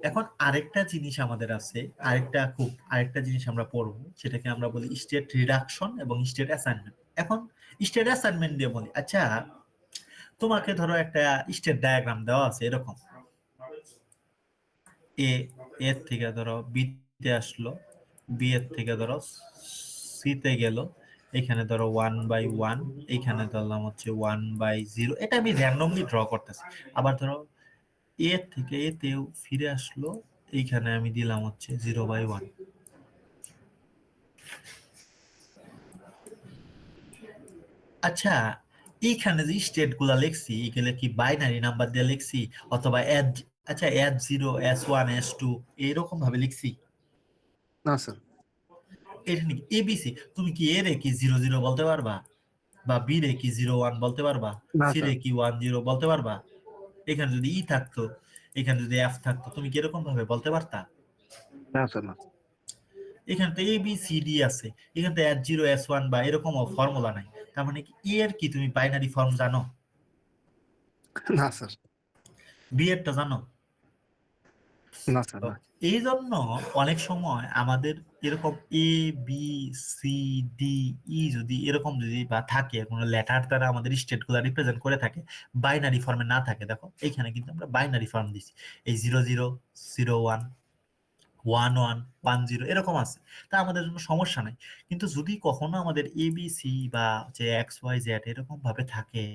এখন আরেকটা জিনিস আমাদের আছে, আরেকটা জিনিস আমরা পড়বো, সেটাকে আমরা বলি স্টেট রিডাকশন এবং স্টেট অ্যাসাইনমেন্ট। এখন স্টেট অ্যাসাইনমেন্ট দিয়ে বলি, আচ্ছা তোমাকে ধরো একটা স্টেট ডায়াগ্রাম দেওয়া আছে এরকম, এর থেকে ধরো বি তে আসলো, বি এর থেকে ধরো সি তে গেল, এখানে ধরো 1/1, এখানে ধরলাম হচ্ছে 1/0। এটা আমি র্যান্ডমলি ড্র করতেছি। আবার ধরো এ থেকে এতেও ফিরে আসলো, এইখানে আমি দিলাম হচ্ছে 0/1। আচ্ছা, এইখানে যে স্টেট গুলা লিখছি এগুলো কি বাইনারি নাম্বার দিয়ে লিখছি অথবা আচ্ছা S0 S1 S2 এরকম ভাবে লিখছি? না স্যার। এটা নাকি এবিসি? তুমি কি এ রে কি 00 বলতে পারবা, বা বি রে কি 01 বলতে পারবা, না সি স্যার। রে কি 10 বলতে পারবা? এখানে যদি ই থাকতো, এখানে যদি এফ থাকতো, তুমি কি এরকম ভাবে বলতে পারতা? না স্যার, না। এখানে তো এ বি সি ডি আছে, এখানে তো S0 S1 বা এরকম ফর্মুলা নাই। তার মানে কি এ এর কি তুমি বাইনারি ফর্ম জানো? না স্যার। বি এরটা জানো? না স্যার, তো না। এই জন্য অনেক সময় আমাদের এরকম A B C D E যদি এরকম যদি বা থাকে, কোনো লেটার দ্বারা আমাদের স্টেট গুলা রিপ্রেজেন্ট করে থাকে, বাইনারি ফর্মে না থাকে, দেখো এইখানে কিন্তু আমরা বাইনারি ফর্ম দিচ্ছি। এই 00 01 11 10 এরকম আছে, তা আমাদের জন্য সমস্যা নাই। কিন্তু যদি কখনো আমাদের এবিসি বা যে এক্স ওয়াই জেড এরকম ভাবে থাকে,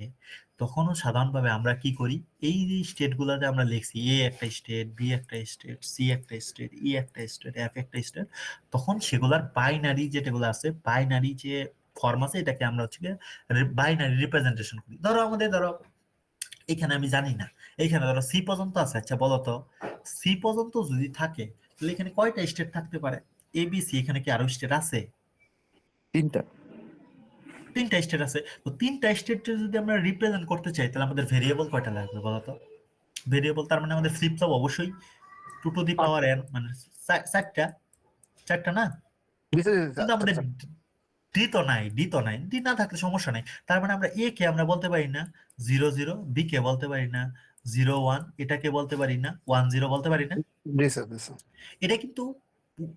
তখনও সাধারণভাবে আমরা কি করি, এই যে স্টেট গুলাতে আমরা লিখছি এ একটা স্টেট, বি একটা স্টেট, সি একটা স্টেট, ই একটা স্টেট, এফ একটা স্টেট, তখন সেগুলার বাইনারি যেটাগুলো আছে, বাইনারি যে ফর্ম আছে, এটাকে আমরা হচ্ছে বাইনারি রিপ্রেজেন্টেশন করি। ধরো এখানে আমি জানি না, এইখানে ধরো সি পর্যন্ত আছে। আচ্ছা বলো তো, সি পর্যন্ত যদি থাকে তাহলে এখানে কয়টা স্টেট থাকতে পারে? এ বি সি, এখানে কি আরো স্টেট আছে? 3টা। 3টা স্টেট আছে। তো 3টা স্টেট যদি আমরা রিপ্রেজেন্ট করতে চাই, তাহলে আমাদের ভেরিয়েবল কয়টা লাগবে বলো তো? ভেরিয়েবল তার মানে আমাদের ফ্লিপ ফ্লপ অবশ্যই 2 টু দি পাওয়ার n, মানে 4টা না? কিন্তু আমাদের ডি না থাকলে সমস্যা নাই। তার মানে আমরা এ কে আমরা বলতে পারি না 00, বি কে বলতে পারি না 01, এটাকে বলতে পারি না 10 বলতে পারি না। জি স্যার, জি স্যার। এটা কিন্তু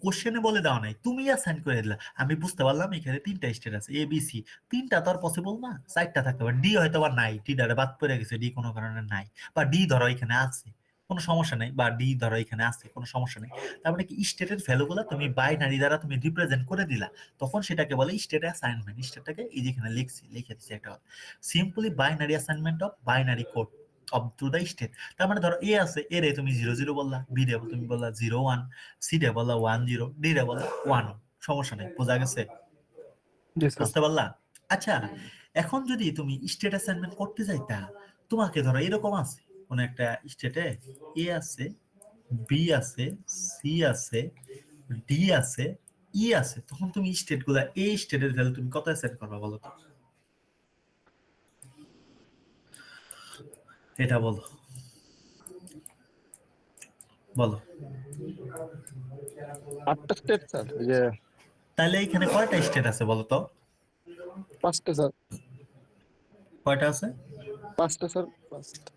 কোশ্চেনে বলে দেওয়া নাই, তুমি অ্যাসাইন করে দিলা। আমি বুঝতে পারলাম এখানে 3টা স্টেট আছে, এ বি সি। 3টা তো আর পসিবল না, 4টা থাকতে পারে। ডি হয়তো বা নাই, ডি ডারে বাদ পড়ে গেছে, ডি কোনো কারণে নাই। বা ডি ধরো এখানে আছে, কোনো সমস্যা নেই। বা ডি ধরো এখানে আছে, কোনো সমস্যা নেই। তারপরে কি স্টেটের ভ্যালুগুলো তুমি বাইনারি দ্বারা তুমি রিপ্রেজেন্ট করে দিলা, তখন সেটাকে বলে স্টেট অ্যাসাইনমেন্ট। স্টেটটাকে এই যেখানে লিখে দিচ্ছি একটা, simply binary assignment of binary code of to the state. তার মানে ধরো এ আছে, এ রে তুমি 0 0 বললা, বি রে তুমি বললা 0 1, সি রে বললা 1 0, ডি রে বললা 1, সমস্যা নেই। বোঝা গেছে? জি স্যার। বুঝতে পারলা? আচ্ছা, এখন যদি তুমি স্টেট অ্যাসাইনমেন্ট করতে যাইতা, তোমাকে ধরো এরকম আছে, কোন একটা স্টেটে এ আছে, বি আছে, সি আছে, ডি আছে, ই আছে, তখন তুমি স্টেট গুলা, এই স্টেটের ভ্যালু তুমি কত অ্যাসাইন করবা বলো তো? এটা বলো, বলো। 8টা স্টেট স্যার, এই যে তাহলে এখানে কয়টা স্টেট আছে বলো তো? 5টা স্যার। কয়টা আছে? 5টা স্যার,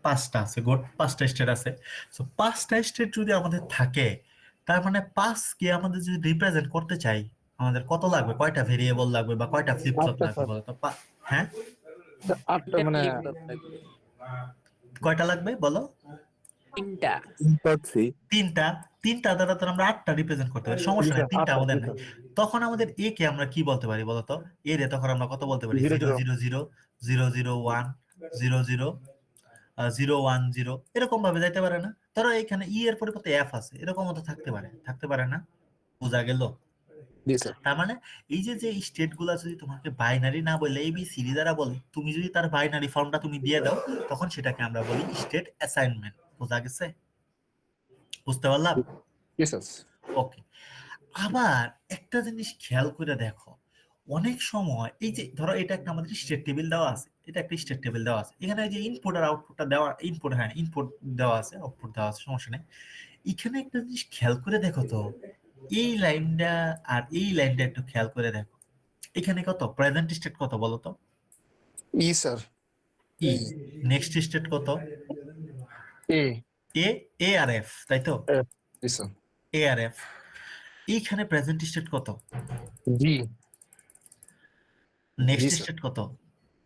5টা আছে। গুড, 5টা স্টেট আছে। সো 5টা স্টেট যদি আমাদের থাকে, তার মানে 5 কে আমাদের যদি রিপ্রেজেন্ট করতে চাই, আমাদের কত লাগবে, কয়টা ভেরিয়েবল লাগবে বা কয়টা ফ্লিপ ফ্লপ 8টা লাগবে স্যার। বলো তো? হ্যাঁ, 8টা মানে কয়টা লাগবে বলো? 3টা। 3টা। 3টা দ্বারা তো আমরা 8টা রিপ্রেজেন্ট করতে পারি, সমস্যা নেই। 3টা 8টা, আমাদের জি নাই। স্যার। তখন আমাদের এ কে আমরা কি বলতে পারি বলো তো? এ রে তখন আমরা কত বলতে পারি? 0 0 0 0 0 0 0 1 0 0 0 1 0, এরকম ভাবে যাইতে পারে না? ধরো এখানে ই এর পরিবর্তে এফ আছে, এরকম তো থাকতে পারে না? বোঝা গেল? জি স্যার। তার মানে এই যে যে স্টেট গুলা যদি তোমাকে বাইনারি না বলে এ বি সি ডি দ্বারা বলে, তুমি যদি তার বাইনারি ফর্মটা তুমি দিয়ে দাও, তখন সেটাকে আমরা বলি স্টেট অ্যাসাইনমেন্ট। বোঝা গেছে? বুঝতে পারলাম? জি স্যার। ওকে। আবার একটা জিনিস খেয়াল করে দেখো, অনেক সময় এই যে ধরো এটা একটা আমাদের স্টেট টেবিল দেওয়া আছে, এটা একটা স্টেট টেবিল দেওয়া আছে, এখানে এই যে ইনপুট আর আউটপুটটা দেওয়া, ইনপুট, হ্যাঁ ইনপুট দেওয়া আছে, আউটপুট দেওয়া আছে, সমস্যা নেই। এখানে একটা জিনিস খেয়াল করে দেখো তো, এই লাইনটা আর এই লাইনটা একটু খেয়াল করে দেখো। এখানে কত প্রেজেন্ট স্টেট কত বলো তো? ই স্যার। ই। নেক্সট স্টেট কত? এ এ, এ আর এফ, তাই তো? এফ। জি স্যার। এ আর এফ। এইখানে প্রেজেন্ট স্টেট কত? জি। জি নেক্সট স্যার। স্টেট কত?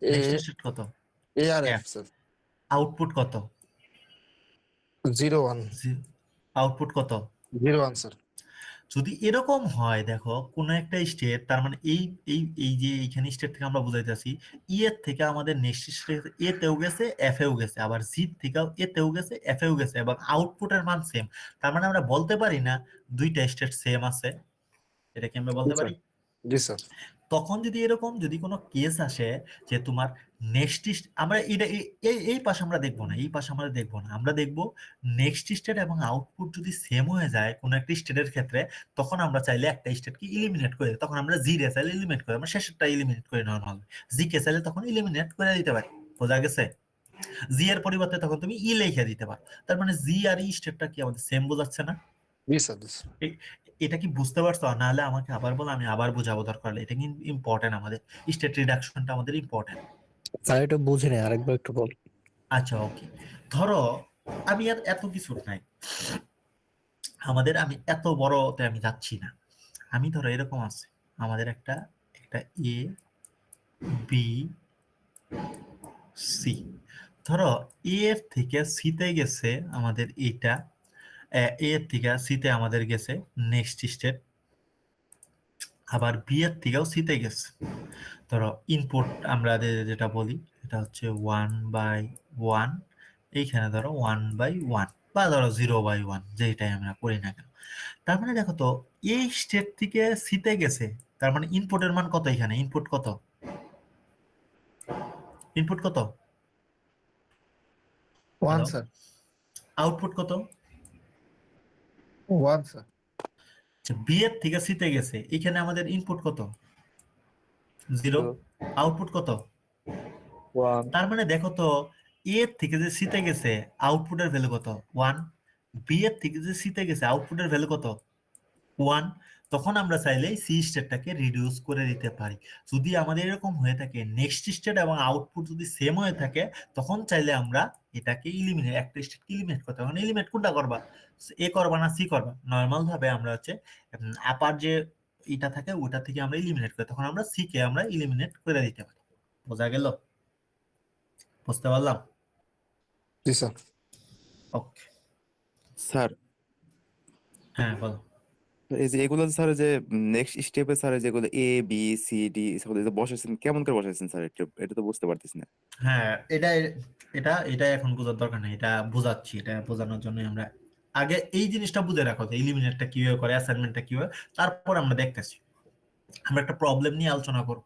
এ নেক্সট স্টেট কত? এ আর এফ এফ। স্যার। আউটপুট কত? 0 1 আউটপুট কত? 0 1 স্যার। যদি এরকম হয়, দেখো কোন একটা স্টেট, তার মানে এই এই এই যে এইখানে স্টেট থেকে আমরা বুঝাইতেছি, ই এর থেকে আমাদের নেক্সট স্টেট এ তেও গেছে, এফ এও গেছে, আবার জি থেকেও এ তেও গেছে, এফ এও গেছে, এবং আউটপুটের মান সেম। তার মানে আমরা বলতে পারি না দুইটা স্টেট সেম আছে, এটা কি আমরা বলতে পারি? জি স্যার। তখন যদি এরকম যদি কোনো কেস আসে যে তোমার নেক্সট, আমরা এটা এই পাশে আমরা দেখবো না, এই পাশে আমরা দেখবো না, আমরা দেখবো নেক্সট স্টেট এবং আউটপুট যদি সেম হয়ে যায় কোনো একটা স্টেটের ক্ষেত্রে, তখন আমরা চাইলে একটা স্টেটকে ইলিমিনেট করে, তখন আমরা জি রে চাইলে ইলিমিনেট করে, আমরা শেষেরটা ইলিমিনেট করে নরমাল, জি কে চাইলে তখন ইলিমিনেট করে দিতে পারি। বোঝা গেছে? জি এর পরিবর্তে তখন তুমি ই লিখে দিতে পারো। তার মানে জি আর ই স্টেটটা কি আমাদের সেম বোঝাচ্ছে না? জি স্যার। এটা কি বুঝতে পারছো? নাহলে আমাকে আবার বলো, আমি আবার বোঝাবো দরকার হলে। এটা কিন্তু ইম্পর্টেন্ট, আমাদের স্টেট রিডাকশনটা আমাদের ইম্পর্টেন্ট। স্যার এটা বুঝি নাই, আরেকবার একটু বল। আচ্ছা, ওকে। ধরো আমি আর এত কিছু নাই, আমি এত বড়তে আমি যাচ্ছি না। আমি ধরো এরকম আছে, আমাদের একটা একটা এ বি সি। ধরো এ এর থেকে সিতে গেছে আমাদের এটা, এ এর থেকে সিতে আমাদের গেছে নেক্সট স্টেট, আবার বি এর থেকেও সিতে গেছে। ধরো ইনপুট আমরা যেটা বলি এটা হচ্ছে 1/1, এইখানে ধরো 1/1 বা ধরো 0/1, যেটাই আমরা করি না কেন। তার মানে দেখো তো, এই স্টেট থেকে সিতে গেছে, তার মানে ইনপুটের মান কত? এখানে ইনপুট কত? ইনপুট কত? 1 হ্যালো, স্যার। আউটপুট কত? 1 স্যার। বি এর থেকে সিতে গেছে, এখানে আমাদের ইনপুট কত? 0। আউটপুট কত? 1 তার মানে দেখো তো, এ এর থেকে যে সিতে গেছে আউটপুটের ভ্যালু কত? 1। বি এর থেকে যে সিতে গেছে আউটপুটের ভ্যালু কত? 1। তখন আমরা চাইলে সি স্টেটটাকে রিডিউস করে দিতে পারি। যদি আমাদের এরকম হয়ে থাকে নেক্সট স্টেট এবং আউটপুট যদি সেম হয়ে থাকে, তখন চাইলে আমরা এটাকে ইলিমিনেট, একটা স্টেটকে ইলিমিনেট করতে হবে। এলিমিনেট কোনটা করবা, এ করবা না সি করবা? নর্মাল ভাবে আমরা হচ্ছে আপার যে এটা থাকে ওটা থেকে আমরা ইলিমিনেট করি, তখন আমরা সি কে আমরা ইলিমিনেট করে দিতে পারি। বোঝা গেল? বুঝতে পারলাম? জি স্যার। ওকে, স্যার হ্যাঁ বলো। এই যে এগুলো স্যার যে নেক্সট স্টেপে স্যার যেগুলো এ বি সি ডি বসাইছেন কেমন করে বসাইছেন স্যার, এটা তো বুঝতে পারতেছি না। হ্যাঁ, এটা এখন বোঝার দরকার নেই, এটা বোঝাচ্ছি। এটা বোঝানোর জন্য আমরা আগে এই জিনিসটা বুঝে রাখো যে ইলিমিনেটটা কিভাবে করে, অ্যাসাইনমেন্টটা কিভাবে, তারপর আমরা দেখতেছি। আমরা একটা প্রবলেম নিয়ে আলোচনা করব।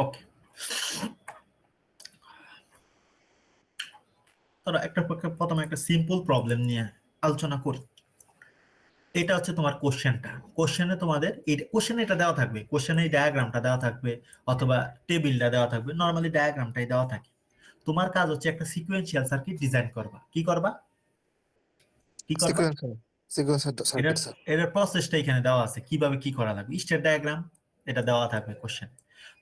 ওকে, ধরো প্রথমে একটা সিম্পল প্রবলেম নিয়ে আলোচনা করি। এটা হচ্ছে তোমার কোশ্চেনটা। কোশ্চেনে তোমাদের কোশ্চেনে এটা দেওয়া থাকবে, কোশ্চেনে এই ডায়াগ্রামটা দেওয়া থাকবে অথবা টেবিলটা দেওয়া থাকবে। নর্মালি ডায়াগ্রামটাই দেওয়া থাকে। তোমার কাজ হচ্ছে একটা সিকোয়েন্সিয়াল সার্কিট ডিজাইন করবা। কি করবা? Sequencer circuit sir. এর প্রসেসটা এখানে দেওয়া আছে, কিভাবে কি করা লাগবে। স্টেট ডায়াগ্রাম এটা দেওয়া থাকবে কোশ্চেন।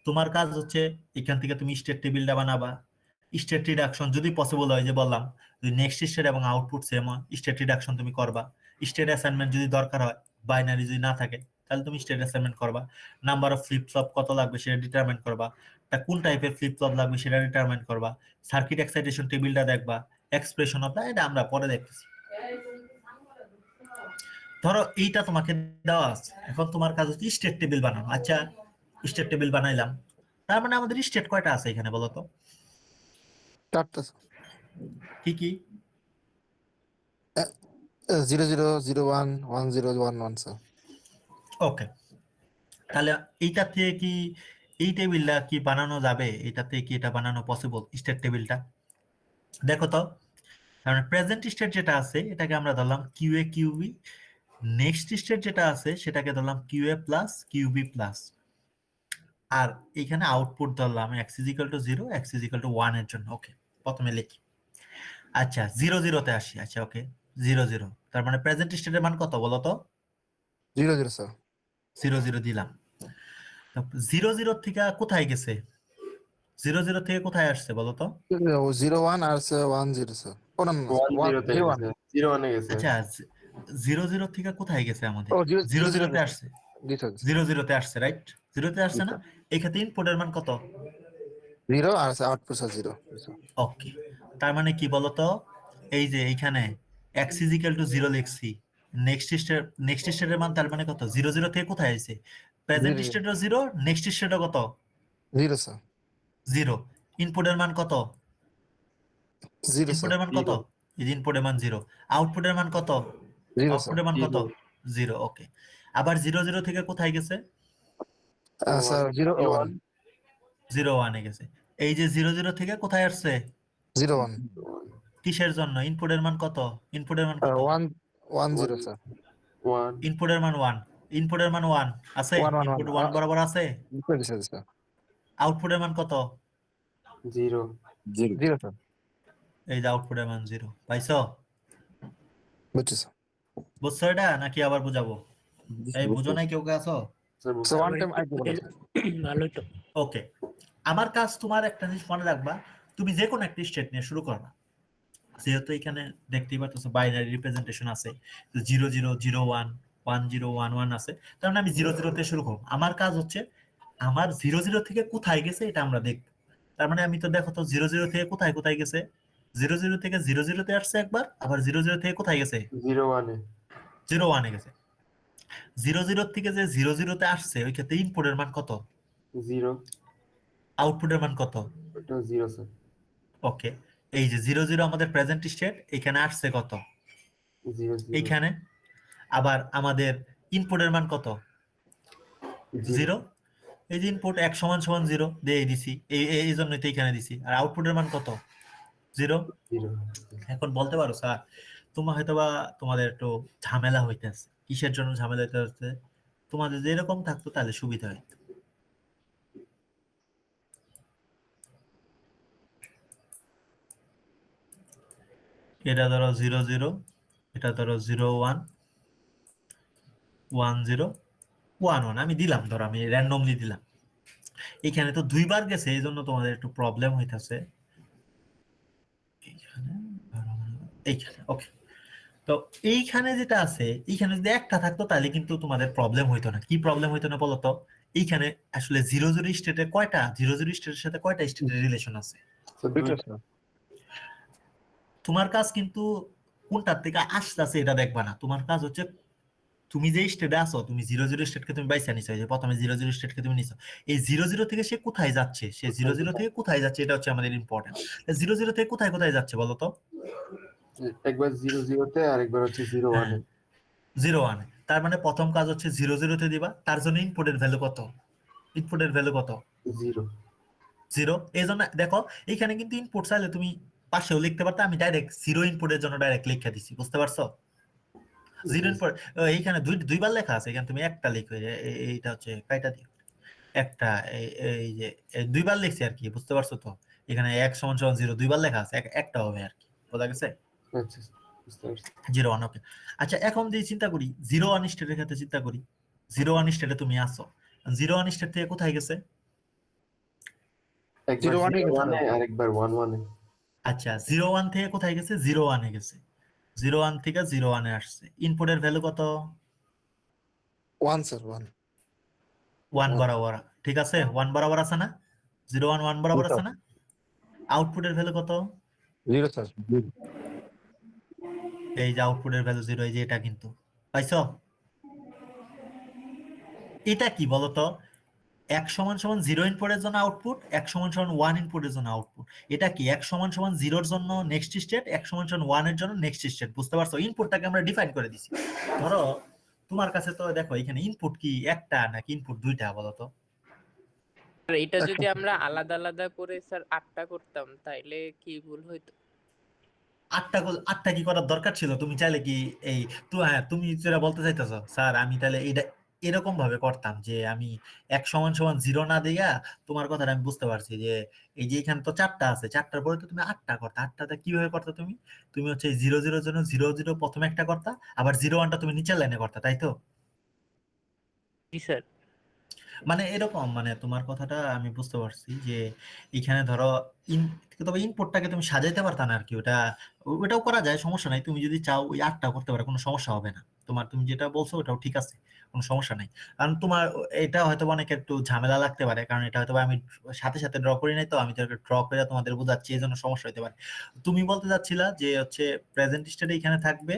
তোমার কাজ হচ্ছে এখান থেকে তুমি স্টেট টেবিলটা বানাবা। স্টেট রিডাকশন যদি পসিবল হয়, যে বললাম যদি নেক্সট স্টেট এবং আউটপুট সেম হয়, স্টেট রিডাকশন তুমি করবা। স্টেট অ্যাসাইনমেন্ট যদি দরকার হয়, বাইনারি যদি না থাকে, তাহলে তুমি স্টেট অ্যাসাইনমেন্ট করবা। নাম্বার অফ ফ্লিপ ফ্লপ কত লাগবে সেটা ডিটারমিন করবা। কোন টাইপের ফ্লিপ ফ্লপ লাগবে সেটা ডিটারমিন করবা। সার্কিট এক্সাইটেশন টেবিলটা দেখবা। এক্সপ্রেশন অফ এটা আমরা পরে দেখতেছি। ধরো এইটা তোমাকে দেওয়া আছে, এখন তোমার কাজ হচ্ছে স্টেট টেবিল বানানো। আচ্ছা, স্টেট টেবিল বানাইলাম, তার মানে আমাদের স্টেট কয়টা আছে এখানে বলো তো? 4টা। কি কি? 0 0 0 1 1 0 1 1 স্যার। ওকে, তাহলে এইটা থেকে কি এই টেবিলটা কি বানানো যাবে? এটা থেকে কি এটা বানানো পসিবল, স্টেট টেবিলটা? দেখো তো, কারণ প্রেজেন্ট স্টেট যেটা আছে এটাকে আমরা ধরলাম কিউএ কিউবি। নেক্সট স্টেট যেটা আছে সেটাকে ধরলাম কিউএ প্লাস কিউবি প্লাস। আর এখানে আউটপুট ধরলাম x = 0 x = 1 এর জন্য। ওকে, প্রথমে লিখি। আচ্ছা, 0 0 তে আসি। আচ্ছা ওকে, 0 0, তার মানে প্রেজেন্ট স্টেটের মান কত বলো তো? 0 0 স্যার। 0 0 দিলাম। 0 0 থেকে কোথায় গেছে? 0 0 থেকে কোথায় আসছে বলো তো? 0 1 আর 1 0 স্যার। ও না 1 0 তে 0 গেছে, 0 1 এ গেছে। আচ্ছা, 0 0 থেকে কোথায় গেছে আমাদের? 0 0 তে আসছে। 0 0 তে আসছে, রাইট? 0 তে আসছে না? এই ক্ষেত্রে ইনপুটের মান কত? 0 আর আউটপুট স্যার 0। ওকে, তার মানে কি বলতো, এই যে এইখানে x = 0 লিখছি, নেক্সট স্টেটের মান তার মানে কত? 0 0 থেকে কোথায় আসছে? প্রেজেন্ট স্টেটও 0, নেক্সট স্টেটও কত? 0 স্যার। 0। ইনপুটের মান কত? 0 স্যার। ইনপুটের মান কত? এই যে ইনপুটের মান 0। আউটপুটের মান কত? 0 স্যার। আউটপুটের মান কত? 0। ওকে, আবার 0 0 থেকে কোথায় গেছে? স্যার 0 1 0 1 এ গেছে। এই যে 0 0 থেকে কোথায় আসছে? 0 1 কিসের জন্য? ইনপুটের মান কত? ইনপুটের মান কত? 1 1 0 স্যার। 1 ইনপুটের মান 1। ইনপুটের মান 1 আছে? 1 1 ইনপুট 1 বরাবর আছে? স্যার। আউটপুটের মান কত? 0 0 স্যার। এই যে আউটপুটের মান 0। পাইছো? বুঝছি স্যার। বুঝছো এটা নাকি আবার বুঝাবো? এই বুঝো নাই কেউ কে আছো? স্যার ওয়ান টাইম আইডি বলেন। ভালোই তো। ওকে, আমার কাজ তোমার একটা জিনিস মনে রাখবা, তুমি যে কোনো একটা স্টেট নিয়ে শুরু করবা। যেহেতু এখানে দেখতেই পাচ্ছ বাইনারি রিপ্রেজেন্টেশন আছে, 0 0 0 1 1 0 1 1 আছে, তার মানে আমি 0 0 তে শুরু করব। আমার কাজ হচ্ছে আমার 0 0 থেকে কোথায় গেছে এটা আমরা দেখব। তার মানে আমি তো দেখো তো 0 0 থেকে কোথায় কোথায় গেছে? 0 0 থেকে 0 0 তে আসছে একবার, আবার 0 0 থেকে কোথায় গেছে? 0 1 এ 0 1 এ গেছে। 0 0 থেকে যে 0 0 তে আসছে ওই ক্ষেত্রে ইনপুটের মান কত? 0 আউটপুটের মান কত? এটা 0 স্যার। ওকে, এই যে 0 0 আমাদের প্রেজেন্ট স্টেট, এখানে আসছে কত? 0 0 এইখানে। আবার আমাদের ইনপুটের মান কত? 0। এই যে ইনপুট 1 = 0 দিয়ে দিছি, এই জন্যই তো এখানে দিছি। আর আউটপুটের মান কত? 0। 0 এখন বলতে পারো স্যার, তোমার হয়তোবা তোমাদের একটু ঝামেলা হইতেছে। কিসের জন্য ঝামেলা হইতেছে? তোমাদের যে এরকম থাকতো তাহলে সুবিধা হয়। এটা ধরো 0 0, এটা ধরো 0 1 1 0 1 1, আমি দিলাম, ধরো আমি র্যান্ডমলি দিলাম। এখানে তো দুইবার গেছে, এই জন্য তোমাদের একটু প্রবলেম হইতাছে। এইখানে ওকে। তো এইখানে যেটা আছে, এইখানে যদি একটা থাকতো তাহলে কিন্তু তোমাদের প্রবলেম হইতো না। কি প্রবলেম হইতো না বলতো? এইখানে আসলে 0 0 স্টেটে কয়টা 0 0 স্টেটের সাথে কয়টা স্টেটের রিলেশন আছে? স্যার দুইটা দুইটা। স্যার। তোমার কাজ কিন্তু কোনটার থেকে আসতেছে এটা দেখবা না, তোমার কাজ হচ্ছে তুমি যে স্টেটে আছো, তুমি 0 0 স্টেটকে তুমি বাইসা নিছো, এই যে প্রথমে 0 0 স্টেটকে তুমি নিছো, এই 0 0 থেকে সে কোথায় যাচ্ছে, সে 0 0 থেকে কোথায় যাচ্ছে, এটা হচ্ছে আমাদের ইম্পর্টেন্ট। 0 0 থেকে কোথায় কোথায় যাচ্ছে বলো তো? একবার 0 0 তে আর একবার হচ্ছে 0 1 হ্যাঁ, এ। 0 1। তার মানে প্রথম কাজ হচ্ছে 0 0 তে দিবা, তার জন্য ইনপুটের ভ্যালু কত? ইনপুটের ভ্যালু কত? 0 0। এই জন্য দেখো এইখানে কিন্তু ইনপুট চাইলে তুমি পাশেও লিখতে পারতে, আমি ডাইরেক্ট 0 ইনপুটের জন্য ডাইরেক্ট লিখে দিছি, বুঝতে পারছো? 0 ইনপুট এইখানে দুইবার লেখা আছে, এখানে তুমি একটা লিখবে, এইটা হচ্ছে কয়টা দিও একটা, এই যে দুইবার লিখছি আর কি, বুঝতে পারছো তো? এখানে 1 সমান সমান 0 দুইবার লেখা আছে, একটা হবে আর কি, বোঝা গেছে? আচ্ছা বুঝতে পারছি। 0 1 ওকে। আচ্ছা এখন যদি চিন্তা করি 0 1 স্টেটের ক্ষেত্রে চিন্তা করি, 0 1 স্টেটে তুমি আসো, 0 1 স্টেট থেকে কোথায় গেছে? একবার 0 1 এ 0 গেছে 1 এ আর একবার 1 1 এ। আচ্ছা 0 1 থেকে কোথায় গেছে? 0 1 এ গেছে। 0 1 থেকে 0 1 এ আসছে, ইনপুটের ভ্যালু কত? 1 স্যার 1। 1 বরাবর, ঠিক আছে? 1 বরাবর আছে না? 0 1 1 বরাবর আছে না? আউটপুটের ভ্যালু কত? 0 স্যার। এই যে আউটপুটের ভ্যালু 0, এই যে এটা কিন্তু পাইছো? এটা কি বলতো? 1 সমান সমান 0 ইনপুটের জন্য আউটপুট, 1 সমান সমান 1 ইনপুটের জন্য আউটপুট। এটা কি 1 সমান সমান 0 এর জন্য নেক্সট স্টেট, 1 সমান সমান 1 এর জন্য নেক্সট স্টেট, বুঝতে পারছো? ইনপুটটাকে আমরা ডিফাইন করে দিছি। ধরো তোমার কাছে তো দেখো এখানে ইনপুট কি একটা নাকি ইনপুট দুইটা বলো তো? আর এটা যদি আমরা আলাদা আলাদা করে স্যার 8টা করতাম তাইলে কি ভুল হইতো? 8টা কি করার দরকার ছিল? তুমি চাইলে কি এই হ্যাঁ, তুমি যেটা বলতে চাইতেছো স্যার, আমি তাহলে এটা এরকম ভাবে করতাম যে আমি 1 সমান সমান 0 না দিয়া, তোমার কথাটা আমি বুঝতে পারছি যে এই যে এখানে তো 4টা আছে, 4টার পরে তো তুমি 8টা করতা। 8টাতে কিভাবে করতা তুমি? তুমি হচ্ছে 0 0 এর জন্য 0 0 প্রথমে একটা করতা, আবার 0 1টা তুমি নিচের লাইনে করতা, তাই তো? জি স্যার। মানে এরকম, মানে তোমার কথাটা আমি বুঝতে পারছি যে এখানে ধরো ইন তবে ইনপুটটাকে তুমি সাজাইতে পারতা না আর কি, ওটাও করা যায়, সমস্যা নাই। তুমি যদি চাও ওই 8টা করতে পারো, কোনো সমস্যা হবে না। তুমি যেটা বলছো ওটাও ঠিক আছে, কোনো সমস্যা নাই। কারণ তোমার এটা হয়তো অনেক একটু ঝামেলা লাগতে পারে, কারণ এটা হয়তো আমি সাথে সাথে ড্র করি নাই, তো আমি তো ড্র করে তোমাদের বোঝাচ্ছি, এই জন্য সমস্যা হতে পারে। তুমি বলতে চাচ্ছিলা যে হচ্ছে প্রেজেন্ট স্টেট এখানে থাকবে,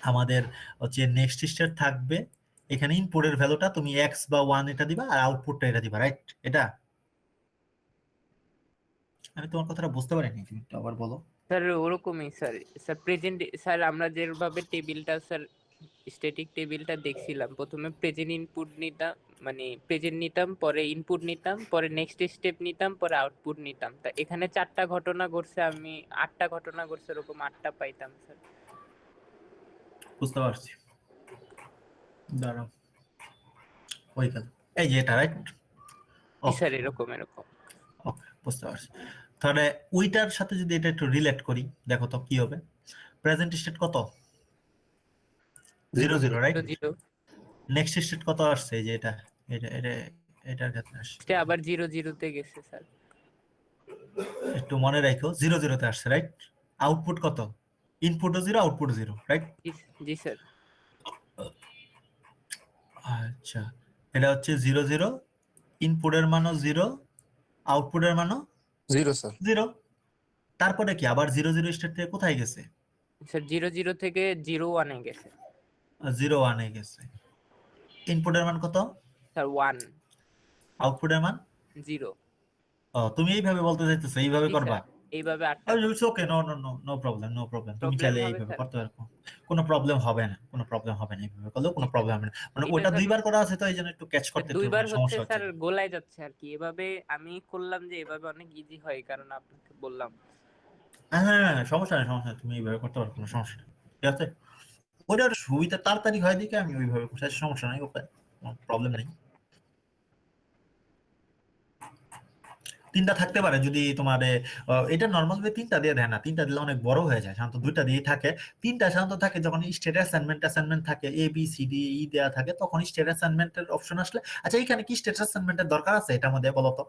আমাদের হচ্ছে নেক্সট স্টেট থাকবে, এখানে ইনপুটের ভ্যালুটা তুমি এক্স বা 1 এটা দিবা, আর আউটপুটটা এটা দিবা, রাইট? এটা আমি তোমার কথাটা বুঝতে পারিনি, তুমি একটু আবার বলো। স্যার ওরকমই স্যার। স্যার প্রেজেন্ট স্যার আমরা যেভাবে টেবিলটা স্যার স্ট্যাটিক টেবিলটা দেখছিলাম, প্রথমে প্রেজেন্ট ইনপুট নিতাম, মানে প্রেজেন্ট নিতাম, পরে ইনপুট নিতাম, পরে নেক্সট স্টেপ নিতাম, পরে আউটপুট নিতাম। তা এখানে 4টা ঘটনা ঘটছে, আমি 8টা ঘটনা ঘটছে, এরকম 8টা পাইতাম স্যার। বুঝতে পারছি, দাঁড়াও, ওই গেল, এই যে এটা, রাইট? জি স্যার, এরকম এরকম। ওকে, বুঝতে পারছি। তাহলে ওইটার সাথে যদি এটা একটু রিলেট করি, দেখো তো কি হবে। প্রেজেন্ট স্টেট কত? 0 0, রাইট? 0 নেক্সট স্টেট কত আসছে? এই যে এটা, এটা এটা এটার ক্ষেত্রে আসছে,0 আবার 0 0 তে গেছে স্যার। একটু মনে রাখো 0 0 তে আসছে, রাইট? আউটপুট কত? ইনপুটও 0, আউটপুট 0, রাইট? জি স্যার। আচ্ছা, এটা হচ্ছে 0 0, ইনপুটের মানও 0, আউটপুটের মানও 0 স্যার। 0। তারপরে কি আবার 0 0 স্টেট থেকে কোথায় গেছে? স্যার 0 0 থেকে 0 1 এ গেছে 0 1 এ গেছে। ইনপুটের মান কত? স্যার 1 আউটপুটের মান 0। তুমি এইভাবে বলতে চাইতেছো, এইভাবে জি করবা? স্যার, এইভাবে 8টা okay, no no no, no problem, no problem, তুমি প্রবলেম চাইলে হবে এইভাবে স্যার? করতে পারো, কোনো প্রবলেম হবে না, কোনো প্রবলেম হবে না, এইভাবে করলেও কোনো জি স্যার। প্রবলেম হবে না। মানে এটা ওটা স্যার দুইবার করা আছে তো এই জন্য একটু ক্যাচ করতে একটু দুইবার হচ্ছে সমস্যা হচ্ছে। স্যার, গোলায় যাচ্ছে আর কি। এভাবে আমি করলাম যে এভাবে অনেক ইজি হয়, কারণ আপনাকে বললাম। হ্যাঁ হ্যাঁ হ্যাঁ, সমস্যা নেই, সমস্যা নেই, তুমি এইভাবে করতে পারো, কোনো সমস্যা নেই, ঠিক আছে? ওইটার সুবিধা তাড়াতাড়ি হয় দিকে আমি ওইভাবে করছি, আচ্ছা, সমস্যা নাই, ওকে, প্রবলেম নেই। তিনটা থাকতে পারে যদি তোমার এটা নর্মাল ভাবে তিনটা দিয়ে দেয় না, তিনটা দিলে অনেক বড় হয়ে যায়, সাধারণত দুইটা দিয়ে থাকে। তিনটা সাধারণত থাকে যখন স্টেট অ্যাসাইনমেন্ট থাকে, A B C D E দেওয়া থাকে, তখন স্টেট অ্যাসাইনমেন্টের অপশন আসলে। আচ্ছা, এখানে কি স্টেট অ্যাসাইনমেন্টের দরকার আছে এটার মধ্যে বলো তো,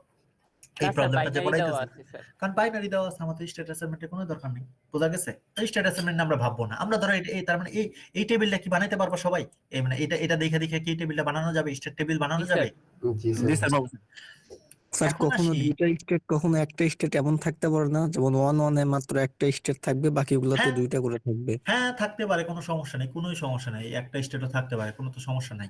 এই না স্যার, প্রবলেমটা যে বাইনারি দেওয়া পড়াইতেছে? আছে স্যার। কারণ বাইনারি দেওয়া আছে, আমাদের স্টেট অ্যাসাইনমেন্টের কোনো দরকার নেই, বোঝা গেছে? এই স্টেট অ্যাসাইনমেন্ট আমরা ভাববো না, আমরা ধরো এই তার মানে এই টেবিলটা কি বানাইতে পারবো সবাই? এই মানে এটা দেখে দেখে কি টেবিলটা বানানো যাবে, স্টেট টেবিল বানানো জি স্যার। যাবে? জি জি স্যার। স্যার বাবু। স্যার এখন কখনো আসি, দুইটা স্টেট, কখনো একটা স্টেট এমন থাকতে পারে না, যেমন 1-1 এ মাত্র একটা স্টেট থাকবে, বাকিগুলোতে হ্যাঁ দুইটা করে থাকবে। হ্যাঁ থাকতে পারে, কোনো সমস্যা নেই, কোনো সমস্যা নেই, একটা স্টেটও থাকতে পারে, কোনো তো সমস্যা নাই,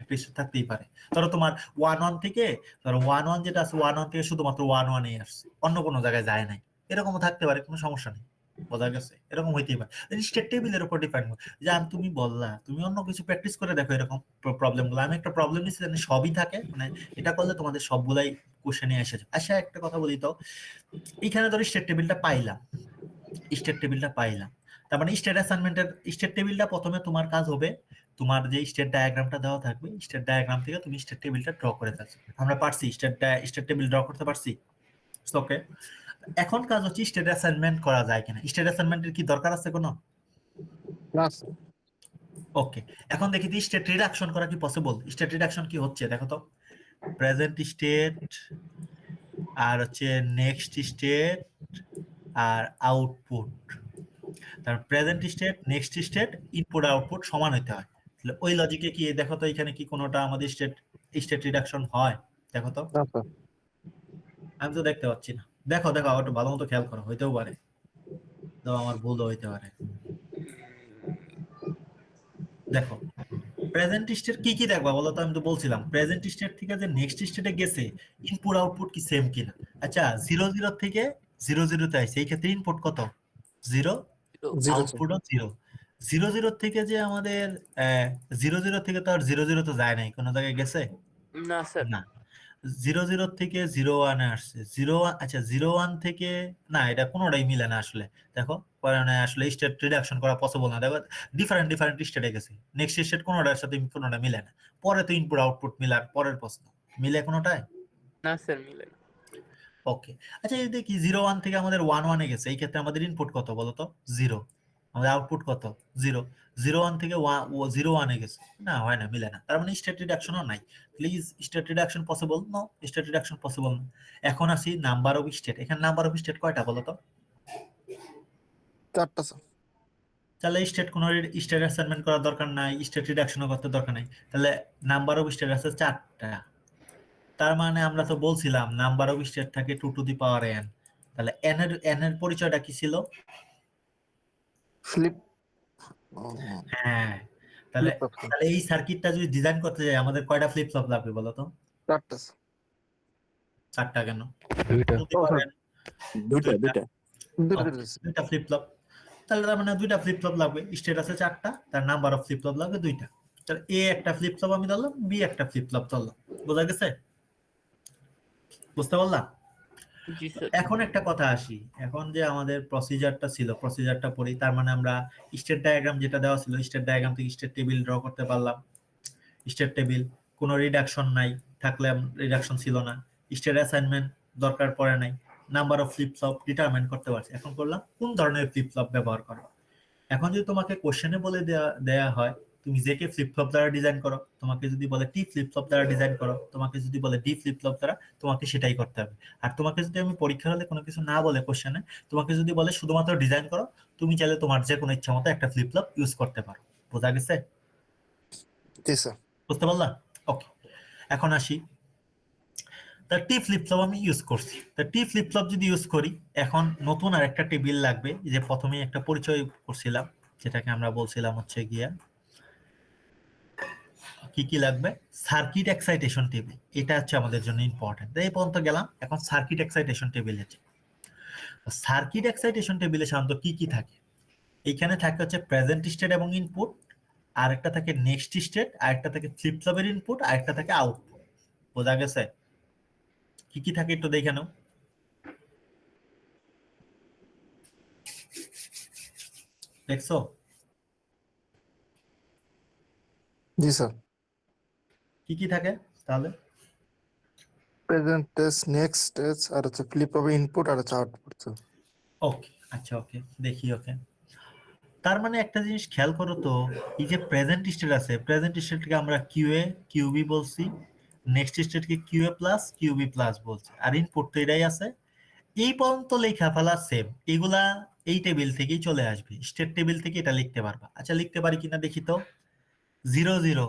একটা স্টেট থাকতেই পারে। ধরো তোমার 1-1 থেকে, ধরো 1-1 যেটা আছে, 1-1 থেকে শুধুমাত্র 1-1 এই আসছে, অন্য কোনো জায়গায় যায় নাই, এরকমও থাকতে পারে, কোনো সমস্যা নেই, বোঝা গেছে? এরকম হইতেই পারে, স্টেট টেবিলের উপর ডিপেন্ড করে। যে তুমি বললা তুমি অন্য কিছু প্র্যাকটিস করে দেখো এরকম প্রবলেম গুলো, আমি একটা প্রবলেম নিচ্ছি জানি সবই থাকে, মানে এটা করলে তোমাদের সবগুলাই কোশ্চেনে এসে যায়। আচ্ছা, একটা কথা বলি তো, এখানে ধরো স্টেট টেবিলটা পাইলাম, তার মানে স্টেট টেবিলটা প্রথমে তোমার কাজ হবে, তোমার যে স্টেট ডায়াগ্রামটা দেওয়া থাকবে, স্টেট ডায়াগ্রাম থেকে তুমি স্টেট টেবিলটা ড্র করে থাকবে। আমরা পারছি স্টেট টেবিল ড্র করতে পারছি, ওকে। এখন কাজ হচ্ছে স্টেট অ্যাসাইনমেন্ট করা যায় কিনা, স্টেট অ্যাসাইনমেন্টের কি দরকার আছে কোনো? না স্যার। ওকে, এখন দেখি স্টেট রিডাকশন করা কি পসিবল। স্টেট রিডাকশন কি হচ্ছে দেখো তো, প্রেজেন্ট স্টেট আর হচ্ছে নেক্সট স্টেট আর আউটপুট। তার present state, next state, input output সমান হতে হয়। তাহলে ওই লজিকে কি দেখো তো, এখানে কি কোনোটা আমাদের স্টেট রিডাকশন হয়? দেখো তো, না স্যার। আমি তো দেখতে পাচ্ছি না। দেখো দেখো, একটু ভালো মতো খেয়াল করো, হইতেও পারে, তো আমার ভুলও হইতে পারে। দেখো প্রেজেন্ট স্টেট কি কি দেখবা বলো তো, আমি তো বলছিলাম প্রেজেন্ট স্টেট থেকে যে নেক্সট স্টেটে গেছে, ইনপুট আউটপুট কি সেম কিনা। আচ্ছা, 0-0 থেকে 0-0 তে আইছে, এই ক্ষেত্রে ইনপুট কত? 0, জিরো স্যার। আউটপুটও 0। 0-0 থেকে যে আমাদের 0-0 থেকে তো আর 0-0 তো যায় নাই, কোনো জায়গায় গেছে? না স্যার। না। 0-0 থেকে 0-1 এ আসছে, 0-1, আচ্ছা 0-1 থেকে, না এটা কোনোটাই মিলে না আসলে। দেখো মানে আসলে স্টেট রিডাকশন করা পসিবল না, দেখো ডিফারেন্ট স্টেটে গেছে, নেক্সট স্টেট কোনোটার সাথে কোনোটা মিলে না। পরে তো ইনপুট আউটপুট মিলার পরের প্রশ্ন, মিলে কোনোটায়? না স্যার, মিলে না। ওকে, আচ্ছা এই দেখি 0-1 থেকে আমাদের 1-1 এ গেছে, এই ক্ষেত্রে আমাদের ইনপুট কত বলো তো? 0। আমাদের আউটপুট কত? 0। 0-1 থেকে 0-1 এ গেছে, না হয় না, মিলে না, তার মানে স্টেট রিডাকশনও নাই। Please, state reduction possible? No, state reduction possible না। এখন আসি নাম্বার অফ স্টেট, এখানে নাম্বার অফ স্টেট কয়টা বলো তো? 4টা স্যার। তাহলে স্টেট কোনো স্টেট অ্যাসাইনমেন্ট করার দরকার নাই, স্টেট রিডাকশনও করতে দরকার নাই, তাহলে নাম্বার অফ স্টেট আছে 4টা। তার মানে আমরা তো বলছিলাম নাম্বার অফ স্টেট থাকে 2 টু দি পাওয়ার n, তাহলে n এর পরিচয়টা কি ছিল? ফ্লিপ। হ্যাঁ, তাহলে তাহলে এই সার্কিটটা যদি ডিজাইন করতে যাই, আমাদের কয়টা ফ্লিপ ফ্লপ লাগবে বলো তো? 4টা স্যার। 4টা কেন? দুইটা। 2 to the power n, দুইটা দুইটা। দুইটা Okay, দুইটা ফ্লিপ ফ্লপ, তাহলে তার মানে দুইটা ফ্লিপ ফ্লপ লাগবে, স্টেট আছে 4টা, তার নাম্বার অফ ফ্লিপ ফ্লপ লাগবে 2টা। তাহলে এ একটা ফ্লিপ ফ্লপ আমি ধরলাম, বি একটা ফ্লিপ ফ্লপ ধরলাম, বোঝা গেছে? বুঝতে পারলাম? জি স্যার। এখন একটা কথা আসি, এখন যে আমাদের প্রসিজারটা ছিল, প্রসিজারটা পড়ি, তার মানে আমরা স্টেট ডায়াগ্রাম যেটা দেওয়া ছিল, স্টেট ডায়াগ্রাম থেকে স্টেট টেবিল ড্র করতে পারলাম। স্টেট টেবিল কোনো রিডাকশন নাই, থাকলে রিডাকশন ছিল না, স্টেট অ্যাসাইনমেন্ট দরকার পড়ে নাই, number of flip flop determine করতে পারছি। এখন করলাম কোন ধরনের ফ্লিপ ফ্লপ ব্যবহার করো। এখন যদি তোমাকে কোশ্চেনে বলে দেয়া হয় তুমি জেকে ফ্লিপ ফ্লপ দ্বারা ডিজাইন করো, তোমাকে যদি বলে টি ফ্লিপ ফ্লপ দ্বারা ডিজাইন করো, তোমাকে যদি বলে ডি ফ্লিপ ফ্লপ দ্বারা, তোমাকে সেটাই করতে হবে। আর তোমাকে যদি আমি পরীক্ষার হলে কোনো কিছু না বলে কোশ্চেনে, তোমাকে যদি বলে শুধুমাত্র ডিজাইন করো, তুমি চাইলে তোমার যে কোনো ইচ্ছা মতো একটা ফ্লিপ ফ্লপ ইউজ করতে পারো। বোঝা গেছে? জি স্যার। বুঝতে পারলাম? ওকে, এখন আসি, তা টি ফ্লিপ ফ্লপ আমি ইউজ করছি, তা টি ফ্লিপ ফ্লপ যদি ইউজ করি, এখন নতুন আর একটা টেবিল লাগবে, যে প্রথমেই একটা পরিচয় করছিলাম, যেটাকে আমরা বলছিলাম হচ্ছে গিয়া কি কি লাগবে, সার্কিট এক্সাইটেশন টেবিল। এটা হচ্ছে আমাদের জন্য ইম্পর্টেন্ট। এই পর্যন্ত গেলাম, এখন সার্কিট এক্সাইটেশন টেবিলে। সার্কিট এক্সাইটেশন টেবিলে সাধারণত কি কি থাকে? এইখানে থাকে হচ্ছে প্রেজেন্ট স্টেট এবং ইনপুট, আর একটা থাকে নেক্সট স্টেট, আর একটা থাকে ফ্লিপ ফ্লপের ইনপুট, আর একটা থাকে আউটপুট। বোঝা গেছে? কি কি থাকে একটু দেখে নাও। দেখছো? জি স্যার। কি কি থাকে তাহলে? প্রেজেন্ট টেন্স, নেক্সট টেন্স, আর হচ্ছে ফ্লিপ হবে ইনপুট আর হচ্ছে আউটপুট স্যার। ওকে, আচ্ছা ওকে, দেখি ওকে। তার মানে একটা জিনিস খেয়াল করো তো, এই যে প্রেজেন্ট স্টেট আছে, প্রেজেন্ট স্টেটকে আমরা কিউএ কিউবি বলছি, নেক্সট স্টেটকে কিউএ প্লাস কিউবি প্লাস বলছি, আর ইনপুট তো এটাই আছে। এই পর্যন্ত লেখা ফেলা সেম, এগুলা এই টেবিল থেকেই চলে আসবে, স্টেট টেবিল থেকে এটা লিখতে পারবা। আচ্ছা লিখতে পারি কিনা দেখি তো। 0 0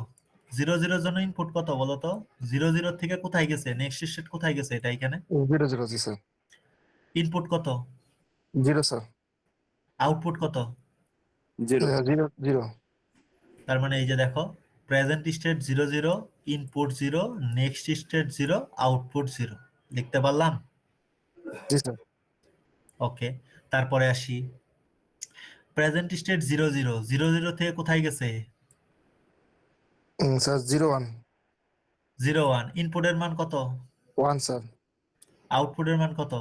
0 0 জন্য ইনপুট কত বলো তো? 0 0 থেকে কোথায় গেছে, নেক্সট স্টেট কোথায় গেছে, এটা এখানে 0 0 জি স্যার। ইনপুট কত, 0 স্যার। আউটপুট কত? 0 0 0 তার মানে এই যে দেখো, present state 0 0, input 0, next state 0, output 0 লিখতে পারলাম। জি স্যার। ওকে, তারপরে আসি প্রেজেন্ট স্টেট 0 0, 0 0 থেকে কোথায় গেছে? স্যার 0 1 0 1, ইনপুটের মান কত, 1 স্যার। আউটপুটের মান কত?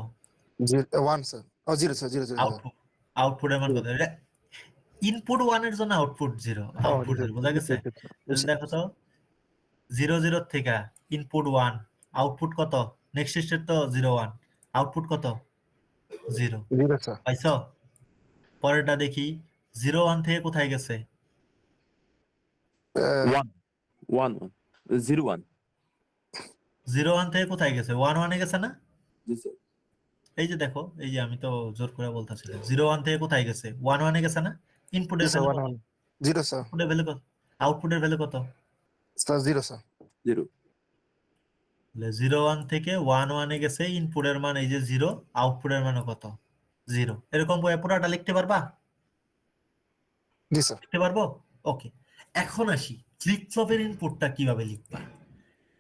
1 স্যার। ও 0 স্যার, 0 0 স্যার। আউটপুট, আউটপুটের মান কত? ইনপুট 1 এর জন্য আউটপুট 0, ও আউটপুট জি 0, বোঝা গেছে? স্যার। দেখো তো 0 0 থেকে ইনপুট 1, আউটপুট কত? নেক্সট স্টেট তো 0 1, আউটপুট কত? 0। 0 স্যার। পাইছো? পরেরটা দেখি, 0 1 থেকে কোথায় গেছে? 1 1 1 0 1 0 1 থেকে কোথায় গেছে? 1 1 এ গেছে না? জি স্যার এই যে দেখো, এই যে আমি তো জোর করে বলতেছিলাম, 0 1 থেকে কোথায় গেছে? 1 1 এ গেছে না? জি ইনপুটের স্যার। ভ্যালু 1 কত? 1 0 স্যার। ইনপুটের ভ্যালু কত? আউটপুটের ভ্যালু কত? Sir 0 sir. 0 0 1 থেকে 1 1 এ গেছে, ইনপুটের মান এই যে 0, আউটপুটের মান কত? 0। এরকম পুরোটা লিখতে পারবা? জি স্যার। লিখতে পারবো? ওকে, এখন আসি ফ্লিপ ফ্লপের ইনপুটটা কিভাবে লিখবা।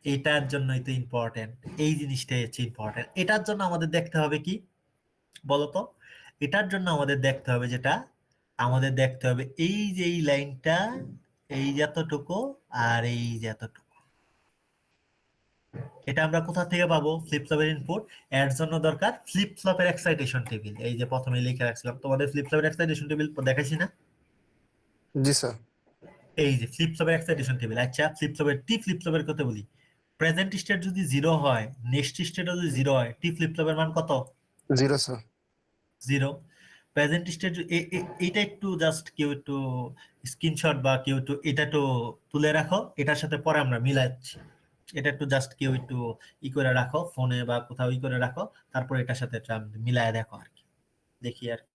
এটার জন্যই তো ইম্পর্টেন্ট, এই জিনিসটাই হচ্ছে ইম্পর্টেন্ট। এটার জন্য আমাদের দেখতে হবে কি বলতো? এটার জন্য আমাদের দেখতে হবে যেটা, আমাদের দেখতে হবে এই যে এই লাইনটা, এই যতটুকু আর এই যতটুকু, এটা আমরা কোথা থেকে পাবো? ফ্লিপ ফ্লপের ইনপুট। এর জন্য দরকার ফ্লিপ ফ্লপের এক্সাইটেশন টেবিল। এই যে প্রথমে লিখে রাখছিলাম তোমাদের, ফ্লিপ ফ্লপের এক্সাইটেশন টেবিল দেখাইছি না? জি স্যার। এই যে ফ্লিপ ফ্লপের এক্সাইটেশন টেবিল। আচ্ছা ফ্লিপ ফ্লপের টি ফ্লিপ ফ্লপের কথা বলি, প্রেজেন্ট স্টেট যদি 0 হয়, নেক্সট স্টেটও যদি 0 হয়, টি ফ্লিপ ফ্লপের মান কত? 0 স্যার। 0। প্রেজেন্ট স্টেট এটা একটু জাস্ট কেউ একটু স্ক্রিনশট বা কেউ একটু এটা একটু তুলে রাখো, এটার সাথে পরে আমরা মিলাচ্ছি। এটা একটু জাস্ট কেউ একটু ই করে রাখো ফোনে বা কোথাও ই করে রাখো, তারপর এটার সাথে এটা মিলায় দেখো আর কি, দেখি আর কি,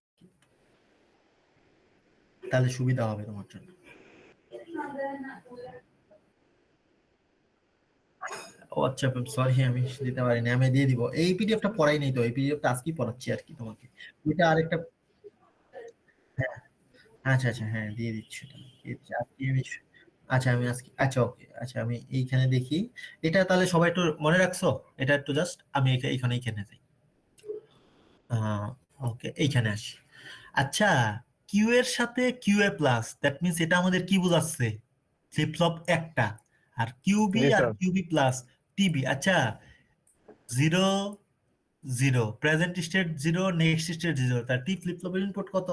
তাহলে সুবিধা হবে তোমার জন্য। ও আচ্ছা, সরি আমি দিতে পারিনি, আমি দিয়ে দিব। এই পিডিএফটা পড়াই নাই তো, এই পিডিএফটা আজকেই পড়াচ্ছি আর কি তোমাকে। ওইটা আরেকটা, হ্যাঁ আচ্ছা আচ্ছা, হ্যাঁ দিয়ে দিচ্ছি এটা, দিয়ে দিচ্ছি। আজকে আচ্ছা আমি আজকে, আচ্ছা ওকে, আচ্ছা আমি এইখানে দেখি। এটা তাহলে সবাই একটু মনে রাখছো? এটা একটু জাস্ট আমি এইখানে যাই। ওকে, এইখানে আসি। আচ্ছা, কিউ এর সাথে Q A plus, that means এটা আমাদের কি বোঝাচ্ছে? ফ্লিপ ফ্লপ একটা, আর কিউবি জি আর স্যার। QB plus TB. আচ্ছা 0 0, প্রেজেন্ট স্টেট 0, নেক্সট স্টেট 0, তার টি ফ্লিপ ফ্লপের ইনপুট কত?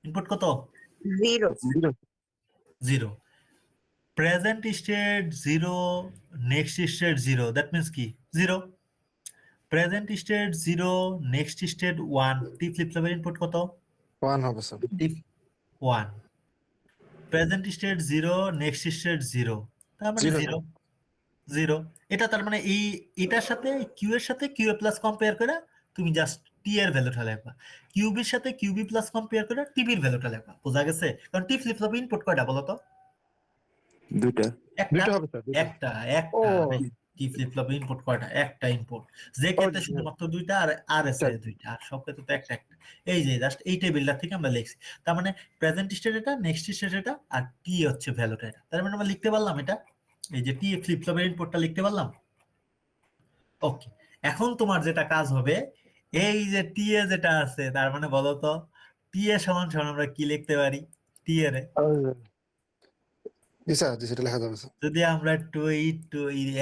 ইনপুট কত? 0 0 0। Present state 0, next state 0, that means কি 0। প্রেজেন্ট স্টেট 0, নেক্সট স্টেট 1, টি ফ্লিপ ফ্লপের ইনপুট কত? 1 হবে স্যার। টি 1। প্রেজেন্ট স্টেট 0, নেক্সট স্টেট 0, তার মানে 0 0 0। এটা তার মানে এই, এটার সাথে কিউ এর সাথে কিউ এ প্লাস কম্পেয়ার করে তুমি জাস্ট টি এর ভ্যালুটা লিখবা, কিউবির সাথে কিউবি প্লাস কম্পেয়ার করে টিবির ভ্যালুটা লিখবা। বোঝা গেছে? কারণ টি ফ্লিপ ফ্লপে ইনপুট কয়টা বলো তো? দুইটা একটা, 2টা হবে স্যার। 2টা। একটা ও একটা টি ফ্লিপ ফ্লপে ইনপুট কয়টা? একটা ইনপুট। যে ক্ষেত্রে শুধুমাত্র দুইটা, আর আর এস এ দুইটা, আর সব ক্ষেত্রে তো একটা একটা। এই যে জাস্ট এই টেবিলটা থেকে আমরা লিখছি। তার মানে প্রেজেন্ট স্টেট এটা, নেক্সট স্টেট এটা, আর টি হচ্ছে ভ্যালুটা এটা। তার মানে আমরা লিখতে পারলাম এটা, এই যে টি ফ্লিপ ফ্লপের ইনপুটটা লিখতে পারলাম। ওকে, এখন তোমার যেটা কাজ হবে, এই যে টি এ যেটা আছে, তার মানে বলো তো টি এ সমান সমান আমরা কি লিখতে পারি? টি এর জি স্যার। জি সেটা লেখা যাবে স্যার। যদি আমরা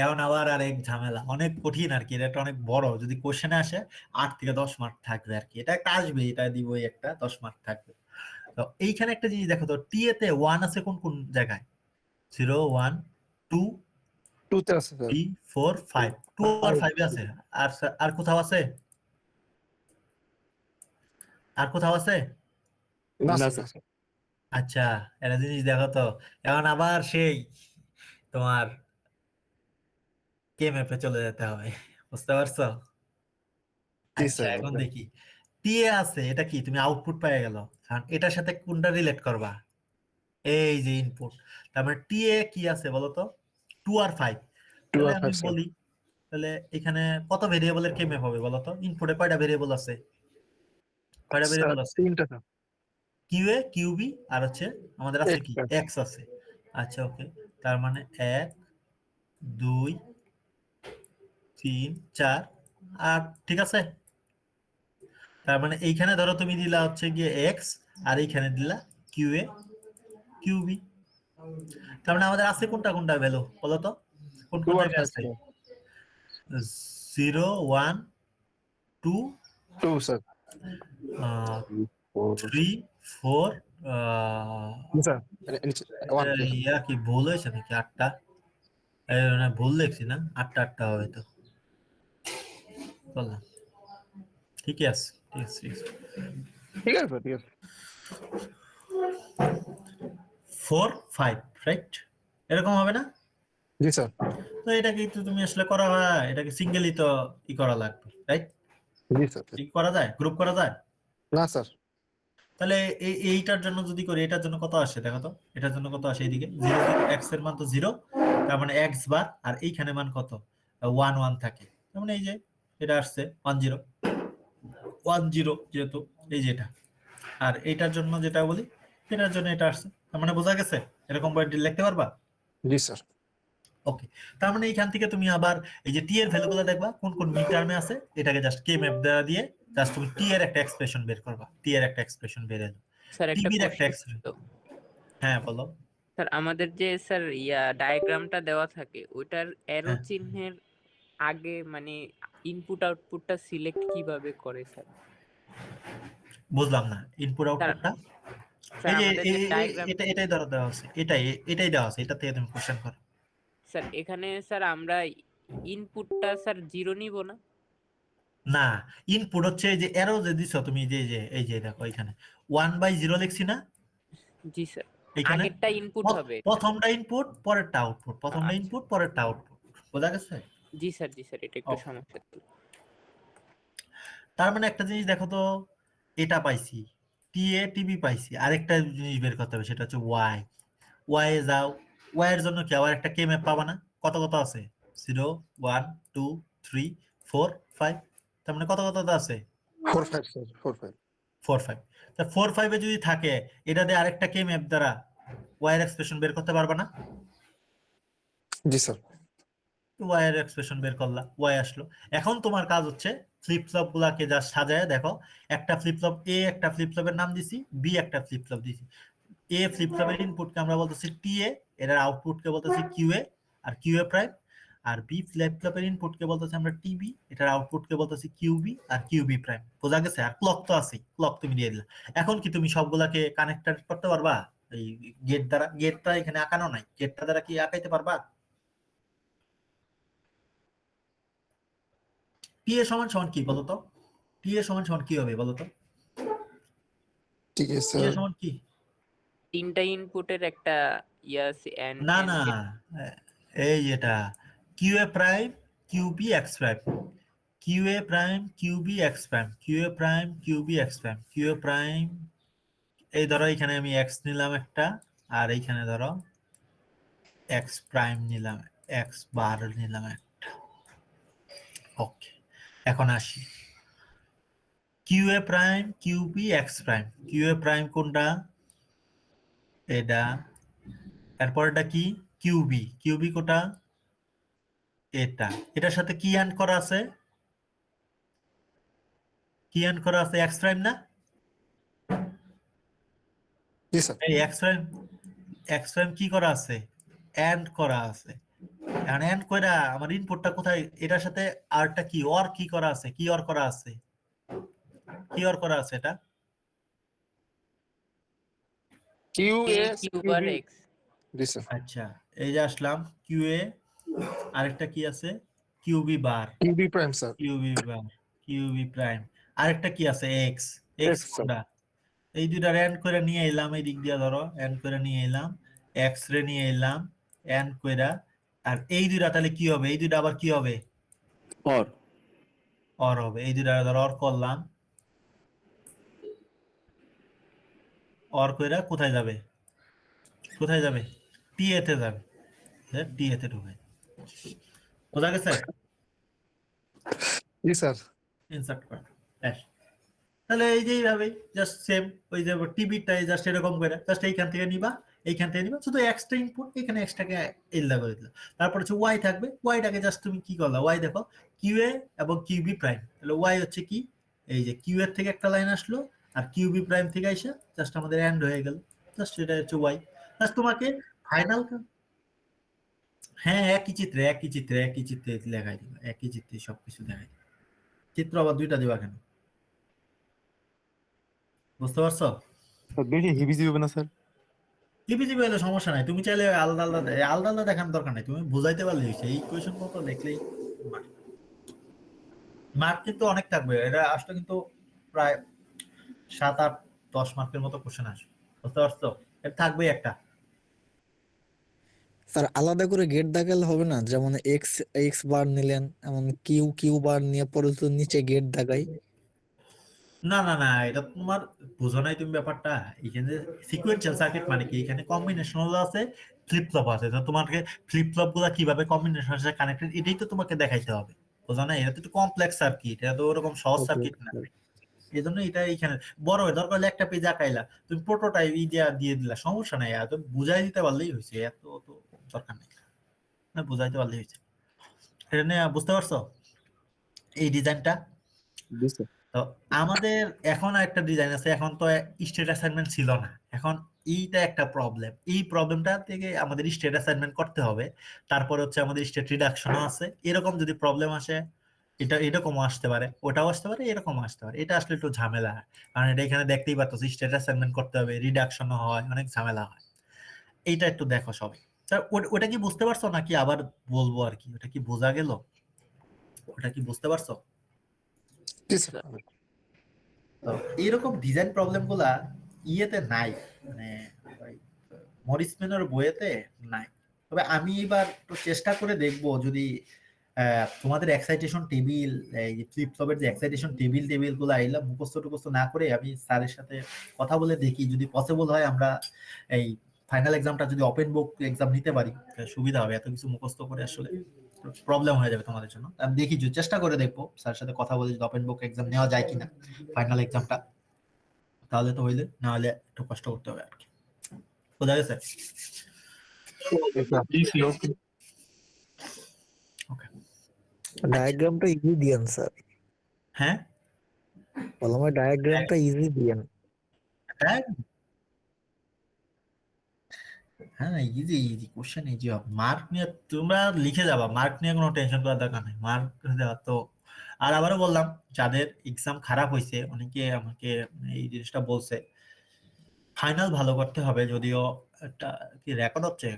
এখন আবার আর এক ঝামেলা, অনেক কঠিন আর কি, এটা একটা অনেক বড়, যদি কোশ্চেনে আসে 8 থেকে 10 মার্ক থাকবে আর কি, এটা একটা আসবে, এটা দিবই একটা 10 মার্ক থাকবে। তো এইখানে একটা জিনিস দেখো তো, টি এতে 1 আছে কোন কোন জায়গায়? 0 1 2 2 তে আছে স্যার 3 4 5, 2 আর 5 আছে। আর আর কোথাও আছে? আর কোথাও আছে? না না স্যার স্যার। আচ্ছা, একটা জিনিস দেখো তো, এখন আবার সেই তোমার কে ম্যাপে চলে যেতে হবে, বুঝতে পারছো? জি আচ্ছা, স্যার এখন দেখি টিএ আছে, এটা কি তুমি আউটপুট পেয়ে গেল, কারণ এটার সাথে কোনটা রিলেট করবা? এই যে ইনপুট। তার মানে টিএ কি আছে বলো তো? 2 আর 5। 2 তাহলে আর আমি 5 স্যার বলি, তাহলে এখানে কত ভেরিয়েবলের কে ম্যাপ হবে বলো তো? ইনপুটে কয়টা ভেরিয়েবল আছে? কয়টা স্যার ভেরিয়েবল আছে? 3টা স্যার কিউএ কিউবি আর হচ্ছে আমাদের আছে কি X এক্স আছে। আচ্ছা ওকে, তার মানে 1 2 3 4 আর ঠিক আছে। তার মানে এইখানে ধরো তুমি দিলা হচ্ছে গিয়ে এক্স, আর এইখানে দিলা কিউএ কিউবি। তার মানে আমাদের আছে কোনটা কোনটা ভ্যালু বলো তো? কোন 2 কোন আর জায়গায় 5 আছে? স্যার 0 1 2 2 স্যার 3 4 স্যার নিচে 1 2 ইয়া কি ভুল হয়েছে নাকি? 8টা? না, ভুল লিখছি না, 8টা 8টা হবে তো। বললাম ঠিকই আছে, ঠিক আছে, ঠিক আছে। ঠিক আছে স্যার ঠিক আছে 4 5 রাইট, এরকম হবে না? জি স্যার তো এটাকে তো তুমি আসলে করা হয়, এটাকে সিঙ্গেলি তো করা লাগবে, রাইট? জি স্যার করা যায়, গ্রুপ করা যায়। না স্যার তাহলে এইটার জন্য যদি করি, এটার জন্য কত আসে দেখো তো? এটার জন্য কত আসে? এইদিকে 0 এক্স এর মান তো 0, তার মানে এক্স বার, আর এইখানে মান কত? 1 1 থাকে। তার মানে এই যে এটা আসছে 1 0 1 0, যেহেতু এই যে এটা। আর এইটার জন্য যেটা বলি, এটার জন্য এটা আসছে। তার মানে বোঝা গেছে? এরকম করে লিখতে পারবা? জি স্যার ওকে, তার মানে এইখান থেকে তুমি আবার এই যে টি এর ভ্যালুগুলো দেখবা কোন কোন মিড টার্মে আছে, এটাকে জাস্ট কে ম্যাপ দেওয়া দিয়ে জাস্ট তুমি টি এর একটা এক্সপ্রেশন বের করবা। টি এর একটা এক্সপ্রেশন বের এলো, স্যার একটা টিবির একটা কোশ্চেন এক্সপ্রেশন। তো হ্যাঁ বলো। স্যার, আমাদের যে স্যার ডায়াগ্রামটা দেওয়া থাকে ওইটার অ্যারো হ্যাঁ, চিহ্নের আগে মানে ইনপুট আউটপুটটা সিলেক্ট কিভাবে করে স্যার? বুঝলাম না ইনপুট স্যার আউটপুটটা। স্যার এই যে আমাদের যে ডায়াগ্রাম, এটাই ধরো দেওয়া আছে, এটাই দেওয়া আছে, এটা থেকে তুমি কোশ্চেন করো। স্যার এখানে স্যার আমরা ইনপুটটা স্যার 0 নিব না? না, ইনপুট হচ্ছে এই যে অ্যারো যে দিছো তুমি, এই যে দেখো এখানে 1/0 লিখছি না জি স্যার, এখানে? আগেরটা ইনপুট হবে এটা। প্রথমটা ইনপুট পরেরটা আউটপুট, প্রথমটা আচ্ছা, ইনপুট পরেরটা আউটপুট, বোঝা গেছে? জি স্যার, জি স্যার, এটা একটু Okay. সমস্যা ছিল। তার মানে একটা জিনিস দেখো তো, এটা পাইছি, টিএ টিবি পাইছি, আরেকটা জিনিস বের করতে হবে, সেটা হচ্ছে ওয়াই। ওয়াই এ যাও, ওয়াই এর জন্য কি আবার একটা কে ম্যাপ পাবা না? কত কত আছে? 0 1 2 3 4 5, তার মানে কত কত আছে? 4 5 স্যার 4 5 4 5। তা 4 5 এ যদি থাকে, এটা দিয়ে আরেকটা কে ম্যাপ দ্বারা ওয়াই এর এক্সপ্রেশন বের করতে পারবা না? জি স্যার ওয়াই এর এক্সপ্রেশন বের করলা, ওয়াই আসলো। এখন তোমার কাজ হচ্ছে ফ্লিপ ফ্লপ গুলাকে যা সাজায় দেখো, একটা ফ্লিপ ফ্লপ এ, একটা ফ্লিপ ফ্লপের নাম দিছি বি, একটা ফ্লিপ ফ্লপ দিছি। এ ফ্লিপ ফ্লপের ইনপুটকে আমরা বলতেছি টি এ, এর আউটপুটকে বলতেছি কিউ এ আর কিউ এ প্রাইম। আর বি ফ্লিপ ফ্লপের ইনপুটকে বলতেছি আমরা টিবি, এটার আউটপুটকে বলতেছি কিউবি আর কিউবি প্রাইম। বোঝা গেছে? আর ক্লক তো আছেই, ক্লক তুমি দিয়ে দিলা। এখন কি তুমি সবগুলাকে কানেক্টেড করতে পারবা এই গেট দ্বারা? গেটটা এখানে আঁকানো নাই, গেটটা দ্বারা কি আঁকাইতে পারবা? টি এ সমান সমান কি বলতো? টি এ সমান সমান কি হবে বলতো? ঠিক আছে টি এ স্যার সমান কি? তিনটা ইনপুটের একটা আছে এন্ড না এন্ড না, গেট। এই এটা কিউ এ প্রাইম কিউবি এক্স প্রাইম, কিউ এ প্রাইম কিউবি এক্স প্রাইম, কিউ এ প্রাইম কিউবি এক্স প্রাইম, কিউ এ প্রাইম। এই ধরো এখানে আমি এক্স নিলাম একটা, আর এইখানে ধরো এক্স প্রাইম নিলাম, এক্স বার নিলাম একটা। ওকে, এখন আসি কিউ এ প্রাইম কিউবি এক্স প্রাইম। কিউ এ প্রাইম কোনটা? এটা। এরপর এটা কি? কিউবি। কিউবি কোটা? এটা। এটার সাথে কি অ্যান্ড করা আছে? কি অ্যান্ড করা আছে? এক্স প্রাইম না? জি স্যার এই এক্স প্রাইম কি করা আছে? অ্যান্ড করা আছে। এখন অ্যান্ড কইরা আমার ইনপুটটা কোথায়? এটার সাথে আরটা কি অর কি করা আছে? কি অর করা আছে? কি অর করা আছে এটা? কিউ এ এ কিউ বার এক্স। জি স্যার। আচ্ছা, এই যে আসলাম কিউএ, আরেকটা কি আছে কিউবি বার, কিউবি প্রাইম স্যার। কিউবি বার, কিউবি প্রাইম, আরেকটা কি আছে এক্স, এক্স X, sir. কোনটা? এই দুইটা এন্ড করে নিয়ে এলাম, এই দিক দিয়ে ধরো এন্ড করে নিয়ে এলাম, এক্স রে নিয়ে এলাম এন্ড কইরা, আর এই দুইটা তাহলে কি হবে? এই দুইটা আবার কি হবে? অর অর হবে। এই দুইটা ধরো অর করলাম, অর কইরা কোথায় যাবে? কোথায় যাবে? টি এ তে যাবে, টি এ তে ঢুকে। বোঝা গেছে? জি স্যার। ইনসার্ট করা, ব্যাস। তাহলে এই যে এইভাবেই জাস্ট সেম ওই যে টিভিটা জাস্ট এরকম করে জাস্ট এইখান থেকে নিবা, এইখান থেকে নিবা, শুধু এক্সট্রা ইনপুট এখানে এক্সট্রাকে এলদা করে দিলাম। তারপর হচ্ছে ওয়াই থাকবে, ওয়াইটাকে জাস্ট তুমি কি করলা, ওয়াই দেখো কিউএ এবং কিউবি প্রাইম, তাহলে ওয়াই হচ্ছে কি, এই যে কিউ এর থেকে একটা লাইন আসলো আর কিউবি প্রাইম থেকে আইসা জাস্ট আমাদের এন্ড হয়ে গেল, জাস্ট এটা হচ্ছে ওয়াই। জাস্ট তোমাকে ফাইনাল, হ্যাঁ একই চিত্রে একই চিত্রে একই চিত্রে লেখাই দিবা, একই চিত্রে সবকিছু দেখাই দিবা। চিত্র আবার দুইটা দিবা কেন? বুঝতে পারছো? বেশি হিবিজিবি হবে না স্যার? টিপিজিবি হলে সমস্যা নাই, তুমি চাইলে আলাদা আলাদা আলাদা আলাদা দেখানোর দরকার নাই, তুমি বুঝাইতে পারলে হয়েছে। এই কোয়েশন মতো দেখলেই মার্ক কিন্তু অনেক থাকবে, এটা আসলে কিন্তু প্রায় 7, 8, 10 মার্কের মতো কোয়েশন আসবে, বুঝতে পারছো? এটা থাকবেই একটা। স্যার আলাদা করে গেট দাগালে হবে না? যেমন এক্স এক্স বার নিলেন, এমন কিউ কিউ বার নিয়ে পরে তো নিচে গেট দাগাই। না না না, এটা তোমার বুঝো নাই তুমি ব্যাপারটা। এখানে সিকোয়েন্সিয়াল সার্কিট মানে কি, এখানে কম্বিনেশনাল আছে, ফ্লিপ ফ্লপ আছে, তো তোমাকে ফ্লিপ ফ্লপ গুলা কিভাবে কম্বিনেশনের সাথে কানেক্টেড এটাই তো তোমাকে দেখাইতে হবে, বুঝো না? এটা তো একটু কমপ্লেক্স সার্কিট, এটা তো ওরকম সহজ সার্কিট না। এই জন্য এটা এখানে বড় হয়, দরকার হলে একটা পেজ আঁকাইলা, তুমি প্রোটোটাইপ দিয়ে দিলা, সমস্যা নাই, এত বুঝাই দিতে পারলেই হয়েছে, এত তো দরকার নেই, না বুঝাইতে পারলেই হয়েছে। এটা নিয়ে বুঝতে পারছো এই ডিজাইনটা? জি স্যার। তো আমাদের এখন একটা ডিজাইন আছে, এখন তো স্টেট অ্যাসাইনমেন্ট ছিল না, এখন এইটা একটা প্রবলেম, এই প্রবলেমটা থেকে আমাদের স্টেট অ্যাসাইনমেন্ট করতে হবে। তারপর হচ্ছে আমাদের স্টেট রিডাকশনও আছে, এরকম যদি প্রবলেম আসে, এটা এরকমও আসতে পারে, ওটাও আসতে পারে, এরকমও আসতে পারে, এটা আসলে একটু ঝামেলা, কারণ এটা এখানে দেখতেই পাচ্ছ স্টেট অ্যাসাইনমেন্ট করতে হবে, রিডাকশনও হয়, অনেক ঝামেলা হয়। এইটা একটু দেখো সবাই। স্যার ওটা কি বুঝতে পারছো নাকি আবার বলবো আর কি? ওটা কি বোঝা গেল? ওটা কি বুঝতে পারছো? জি স্যার। তো এইরকম ডিজাইন প্রবলেম গুলা ইয়েতে নাই, মানে মরিসম্যানের বইয়েতে নাই। তবে আমি এবার একটু চেষ্টা করে দেখবো যদি তোমাদের এক্সাইটেশন টেবিল, এই ফ্লিপ ফ্লপের যে এক্সাইটেশন টেবিল গুলো আইলা মুখস্থ টুখস্থ না করে আমি স্যারের সাথে কথা বলে দেখি, যদি পসিবল হয় আমরা এই ফাইনাল এক্সামটা যদি ওপেন বুক এক্সাম নিতে পারি সুবিধা হবে, এত কিছু মুখস্থ করে আসলে প্রবলেম হয়ে যাবে তোমাদের জন্য। আমি দেখি, চেষ্টা করে দেখবো স্যারের সাথে কথা বলে যদি ওপেন বুক এক্সাম নেওয়া যায় কিনা ফাইনাল এক্সামটা, তাহলে তো হইলে, না হলে একটু কষ্ট করতে হবে আর কি। বোঝা গেছে? ওকে, ডায়াগ্রামটা ইজি দিয়েন স্যার, হ্যাঁ বললাম ডায়াগ্রামটা ইজি দিয়েন। হ্যাঁ হ্যাঁ, ইজি ইজি কোশ্চেন, ইজি হবে। মার্ক নিয়ে তোমরা লিখে যাবা, মার্ক নিয়ে কোনো টেনশন করার দরকার নেই, মার্ক দেওয়া তো। আর আবারও বললাম, যাদের এক্সাম খারাপ হয়েছে অনেকে আমাকে এই জিনিসটা বলছে, ফাইনাল ভালো করতে হবে, যদিও একটা কি রেকর্ড হচ্ছে